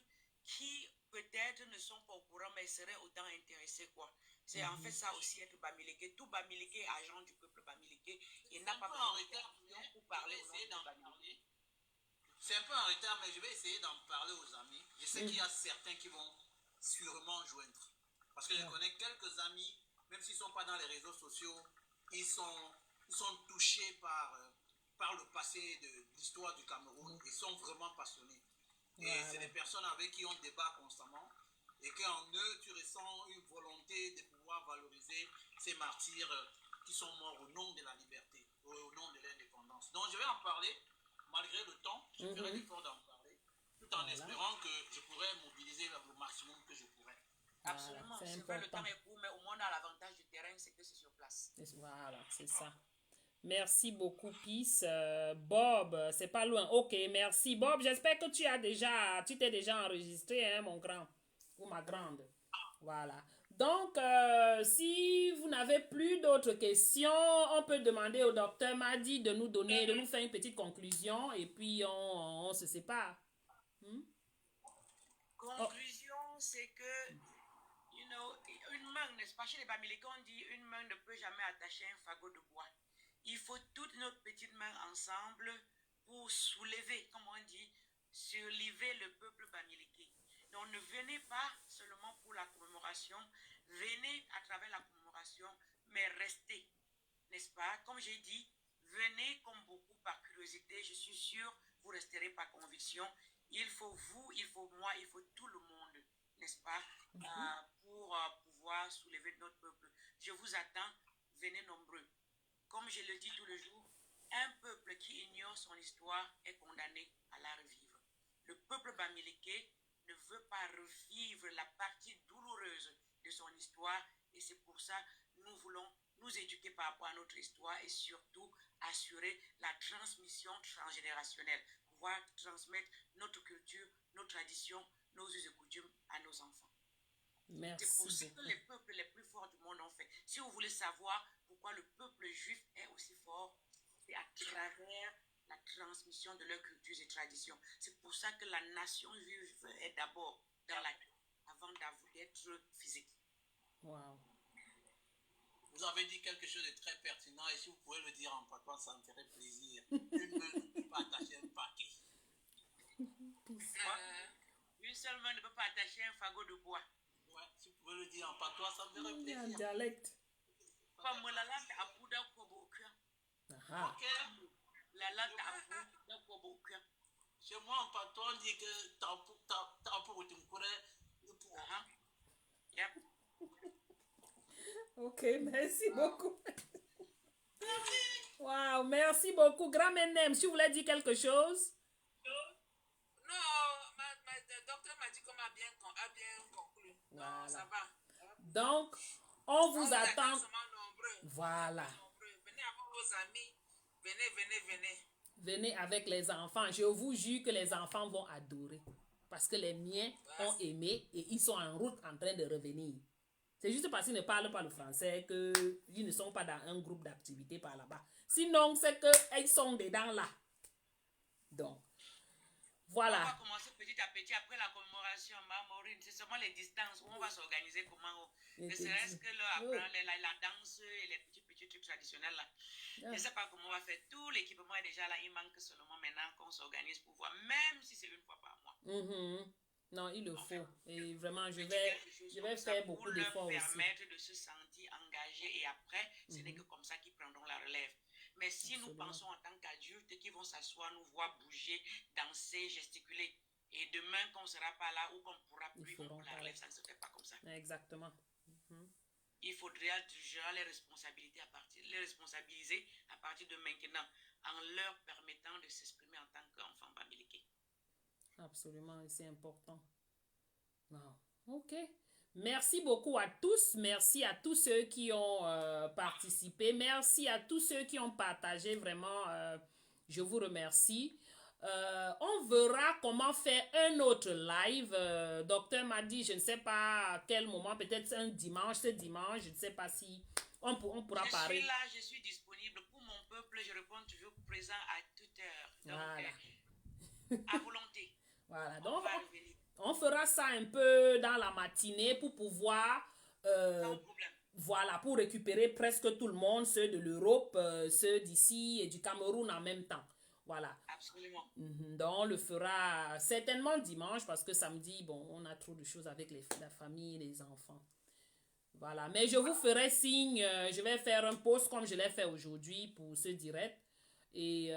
Speaker 4: qui peut-être ne sont pas au courant, mais seraient autant intéressés, quoi. C'est en fait ça aussi être Bamileke. Tout Bamileke est agent du peuple Bamileke. Il n'a pas besoin de pour parler au nom de Bamileke.
Speaker 5: C'est un peu en retard, mais je vais essayer d'en parler aux amis. Je sais qu'il y a certains qui vont sûrement joindre. Parce que je connais quelques amis, même s'ils ne sont pas dans les réseaux sociaux, ils sont touchés par le passé de l'histoire du Cameroun. Ils sont vraiment passionnés. Et c'est des personnes avec qui on débat constamment. Et qu'en eux, tu ressens une volonté de pouvoir valoriser ces martyrs qui sont morts au nom de la liberté, au nom de l'indépendance. Donc je vais en parler, malgré le temps, je ferai l'effort d'en parler, tout en espérant que je pourrai mobiliser le maximum que je pourrai.
Speaker 4: Absolument, c'est vrai, le temps est court, mais au moins on a l'avantage du terrain, c'est que c'est sur place.
Speaker 1: Voilà, c'est ça. Merci beaucoup, Peace. Bob, c'est pas loin. Ok, merci. Bob, j'espère que tu t'es déjà enregistré, hein, mon grand ou ma grande. Voilà. Donc, si vous n'avez plus d'autres questions, on peut demander au docteur Madi de nous faire une petite conclusion et puis on se sépare.
Speaker 4: Conclusion, c'est que, une main, n'est-ce pas, chez les Bamileke, on dit une main ne peut jamais attacher un fagot de bois. Il faut toutes nos petites mains ensemble pour soulever, comme on dit, surlever le peuple Bamileke. Donc ne venez pas seulement pour la commémoration, venez à travers la commémoration, mais restez, n'est-ce pas? Comme j'ai dit, venez comme beaucoup par curiosité, je suis sûr, vous resterez par conviction. Il faut vous, il faut moi, il faut tout le monde, n'est-ce pas, pour pouvoir soulever notre peuple. Je vous attends, venez nombreux. Comme je le dis tous les jours, un peuple qui ignore son histoire est condamné à la revivre. Le peuple Bamileke ne veut pas revivre la partie douloureuse de son histoire et c'est pour ça que nous voulons nous éduquer par rapport à notre histoire et surtout assurer la transmission transgénérationnelle, pouvoir transmettre notre culture, nos traditions, nos us et coutumes à nos enfants.
Speaker 1: Merci.
Speaker 4: C'est pour ce que les peuples les plus forts du monde ont fait. Si vous voulez savoir pourquoi le peuple juif est aussi fort, c'est à travers la transmission de leurs cultures et traditions. C'est pour ça que la nation juive est d'abord dans la vie, avant d'être physique.
Speaker 1: Wow.
Speaker 5: Vous avez dit quelque chose de très pertinent et si vous pouvez le dire en patois, ça me ferait plaisir. Une main ne peut pas attacher un paquet.
Speaker 4: Une seule main ne peut pas attacher un fagot de bois.
Speaker 5: Ouais, si vous pouvez le dire en patois, ça me ferait plaisir.
Speaker 1: Un dialecte.
Speaker 4: Comme la late à Bouddha Koboka.
Speaker 5: Ok.
Speaker 4: La late à Bouddha Koboka.
Speaker 5: Chez moi, en patois, on dit que t'as pour te courir.
Speaker 4: Yep.
Speaker 1: Ok, merci beaucoup. Wow, merci beaucoup. Grand Menem, si vous voulez dire quelque chose.
Speaker 2: Non, le docteur m'a dit qu'on a bien conclu.
Speaker 1: Voilà.
Speaker 2: Non, ça va.
Speaker 1: Donc, on vous attend.
Speaker 2: Nombreux.
Speaker 1: Voilà.
Speaker 2: Venez avec vos amis. Venez.
Speaker 1: Venez avec les enfants. Je vous jure que les enfants vont adorer. Parce que les miens ont aimé et ils sont en route en train de revenir. C'est juste parce qu'ils ne parlent pas le français qu'ils ne sont pas dans un groupe d'activité par là-bas. Sinon, c'est qu'ils sont dedans là. Donc, voilà.
Speaker 4: On va commencer petit à petit après la commémoration. Maureen, c'est seulement les distances où on va s'organiser comment. Ne serait-ce que là, après la danse et les petits trucs traditionnels là. Je ne sais pas comment on va faire. Tout l'équipement est déjà là. Il manque seulement maintenant qu'on s'organise pour voir, même si c'est une fois par mois.
Speaker 1: Non, il le faut. Et vraiment, je vais faire beaucoup d'efforts aussi.
Speaker 4: Pour leur permettre de se sentir engagés et après, ce n'est que comme ça qu'ils prendront la relève. Mais si nous pensons en tant qu'adultes qu'ils vont s'asseoir, nous voir bouger, danser, gesticuler, et demain qu'on ne sera pas là ou qu'on ne pourra plus prendre la relève, ça ne se fait pas comme ça.
Speaker 1: Exactement.
Speaker 4: Il faudrait déjà les responsabiliser à partir de maintenant, en leur permettant de s'exprimer en tant qu'enfants bamileke.
Speaker 1: Absolument, c'est important. Wow. Ok. Merci beaucoup à tous. Merci à tous ceux qui ont participé. Merci à tous ceux qui ont partagé. Vraiment, je vous remercie. On verra comment faire un autre live. Docteur m'a dit, je ne sais pas à quel moment, peut-être ce dimanche, je ne sais pas si on pourra parler.
Speaker 4: Je suis là, je suis disponible pour mon peuple. Je réponds toujours présent à toute heure. Donc, voilà. À volonté.
Speaker 1: Voilà, donc on fera ça un peu dans la matinée pour pouvoir, voilà, pour récupérer presque tout le monde, ceux de l'Europe, ceux d'ici et du Cameroun en même temps. Voilà.
Speaker 4: Absolument.
Speaker 1: Donc on le fera certainement dimanche parce que samedi, bon, on a trop de choses avec la famille et les enfants. Voilà, mais je vous ferai signe, je vais faire un post comme je l'ai fait aujourd'hui pour ce direct. Et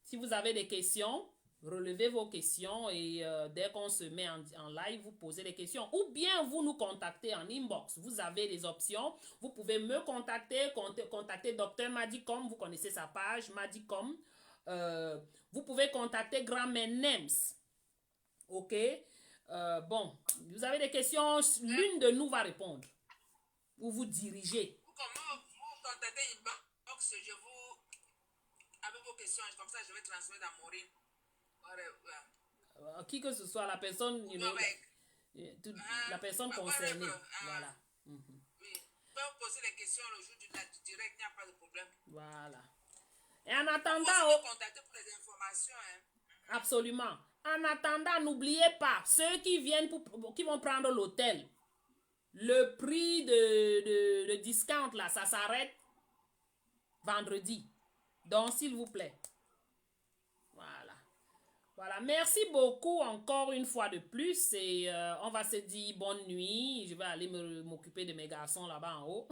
Speaker 1: si vous avez des questions, relevez vos questions et dès qu'on se met en live, vous posez des questions. Ou bien vous nous contactez en inbox. Vous avez des options. Vous pouvez me contacter Dr Madicom. Vous connaissez sa page, Madicom. Vous pouvez contacter Grand-mère Nems. Ok? Bon, vous avez des questions, l'une de nous va répondre. Ou vous dirigez.
Speaker 2: Comment vous contactez inbox, je vous questions. Comme ça, je vais transmettre à Maureen.
Speaker 1: Qui que ce soit, la personne, la personne concernée. Voilà.
Speaker 2: Oui. Vous pouvez poser les questions le jour du direct, il n'y a pas de problème.
Speaker 1: Voilà. Et en attendant...
Speaker 2: Vous pouvez contacter pour les informations. Hein.
Speaker 1: Absolument. En attendant, n'oubliez pas, ceux qui viennent, qui vont prendre l'hôtel, le prix de discount, là, ça s'arrête vendredi. Donc, s'il vous plaît. Voilà. Voilà. Merci beaucoup encore une fois de plus. Et on va se dire bonne nuit. Je vais aller m'occuper de mes garçons là-bas en haut.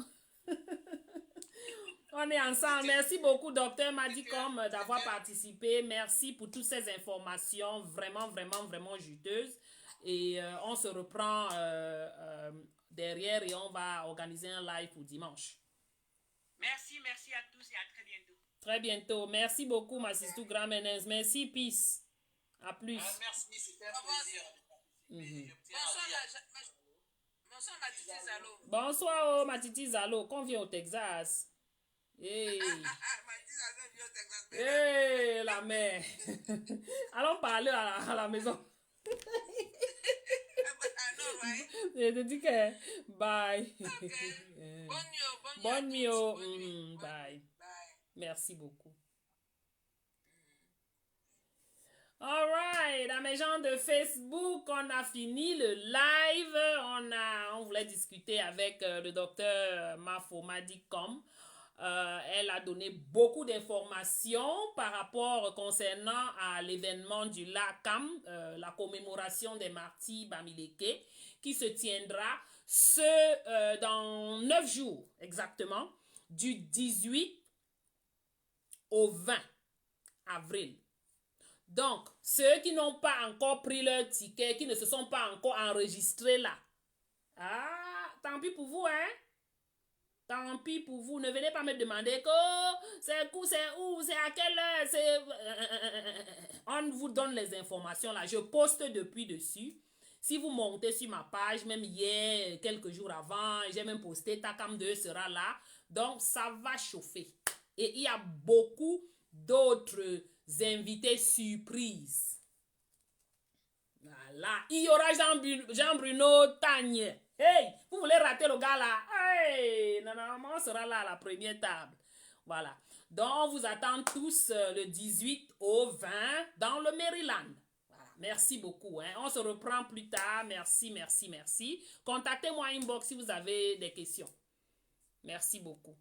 Speaker 1: On est ensemble. Merci beaucoup, docteur Madicom, d'avoir participé. Merci pour toutes ces informations vraiment, vraiment, vraiment juteuses. Et on se reprend derrière et on va organiser un live pour dimanche.
Speaker 4: Merci à tous et à très bientôt.
Speaker 1: Très bientôt. Merci beaucoup, ma sister Grand Menez. Merci, peace. À plus.
Speaker 5: Merci, c'était un plaisir.
Speaker 2: Bonsoir, ma titi Zalo.
Speaker 1: Bonsoir, ma titi Zalo. Qu'on vient au Texas. Hey. Hey, la mère. Allons parler à la maison. Je te dis que bye.
Speaker 2: Okay.
Speaker 1: Bonne nuit. Bye. Merci beaucoup. Alright, à mes gens de Facebook, on a fini le live. On voulait discuter avec le docteur Mafo Madicom. Elle a donné beaucoup d'informations par rapport concernant à l'événement du LACAM, la commémoration des martyrs Bamileke, qui se tiendra dans 9 jours exactement, du 18 au 20 avril. Donc, ceux qui n'ont pas encore pris leur ticket, qui ne se sont pas encore enregistrés là, tant pis pour vous, hein? Tant pis pour vous, ne venez pas me demander que c'est où, c'est à quelle heure, on vous donne les informations là. Je poste depuis dessus. Si vous montez sur ma page, même hier, quelques jours avant, j'ai même posté, Takam 2 sera là. Donc, ça va chauffer. Et il y a beaucoup d'autres invités surprises. Voilà. Il y aura Jean-Bruno Tagne. Hey, vous voulez rater le gars là? Hey, normalement, on sera là à la première table. Voilà. Donc, on vous attend tous le 18 au 20 dans le Maryland. Voilà. Merci beaucoup. Hein. On se reprend plus tard. Merci. Contactez-moi inbox si vous avez des questions. Merci beaucoup.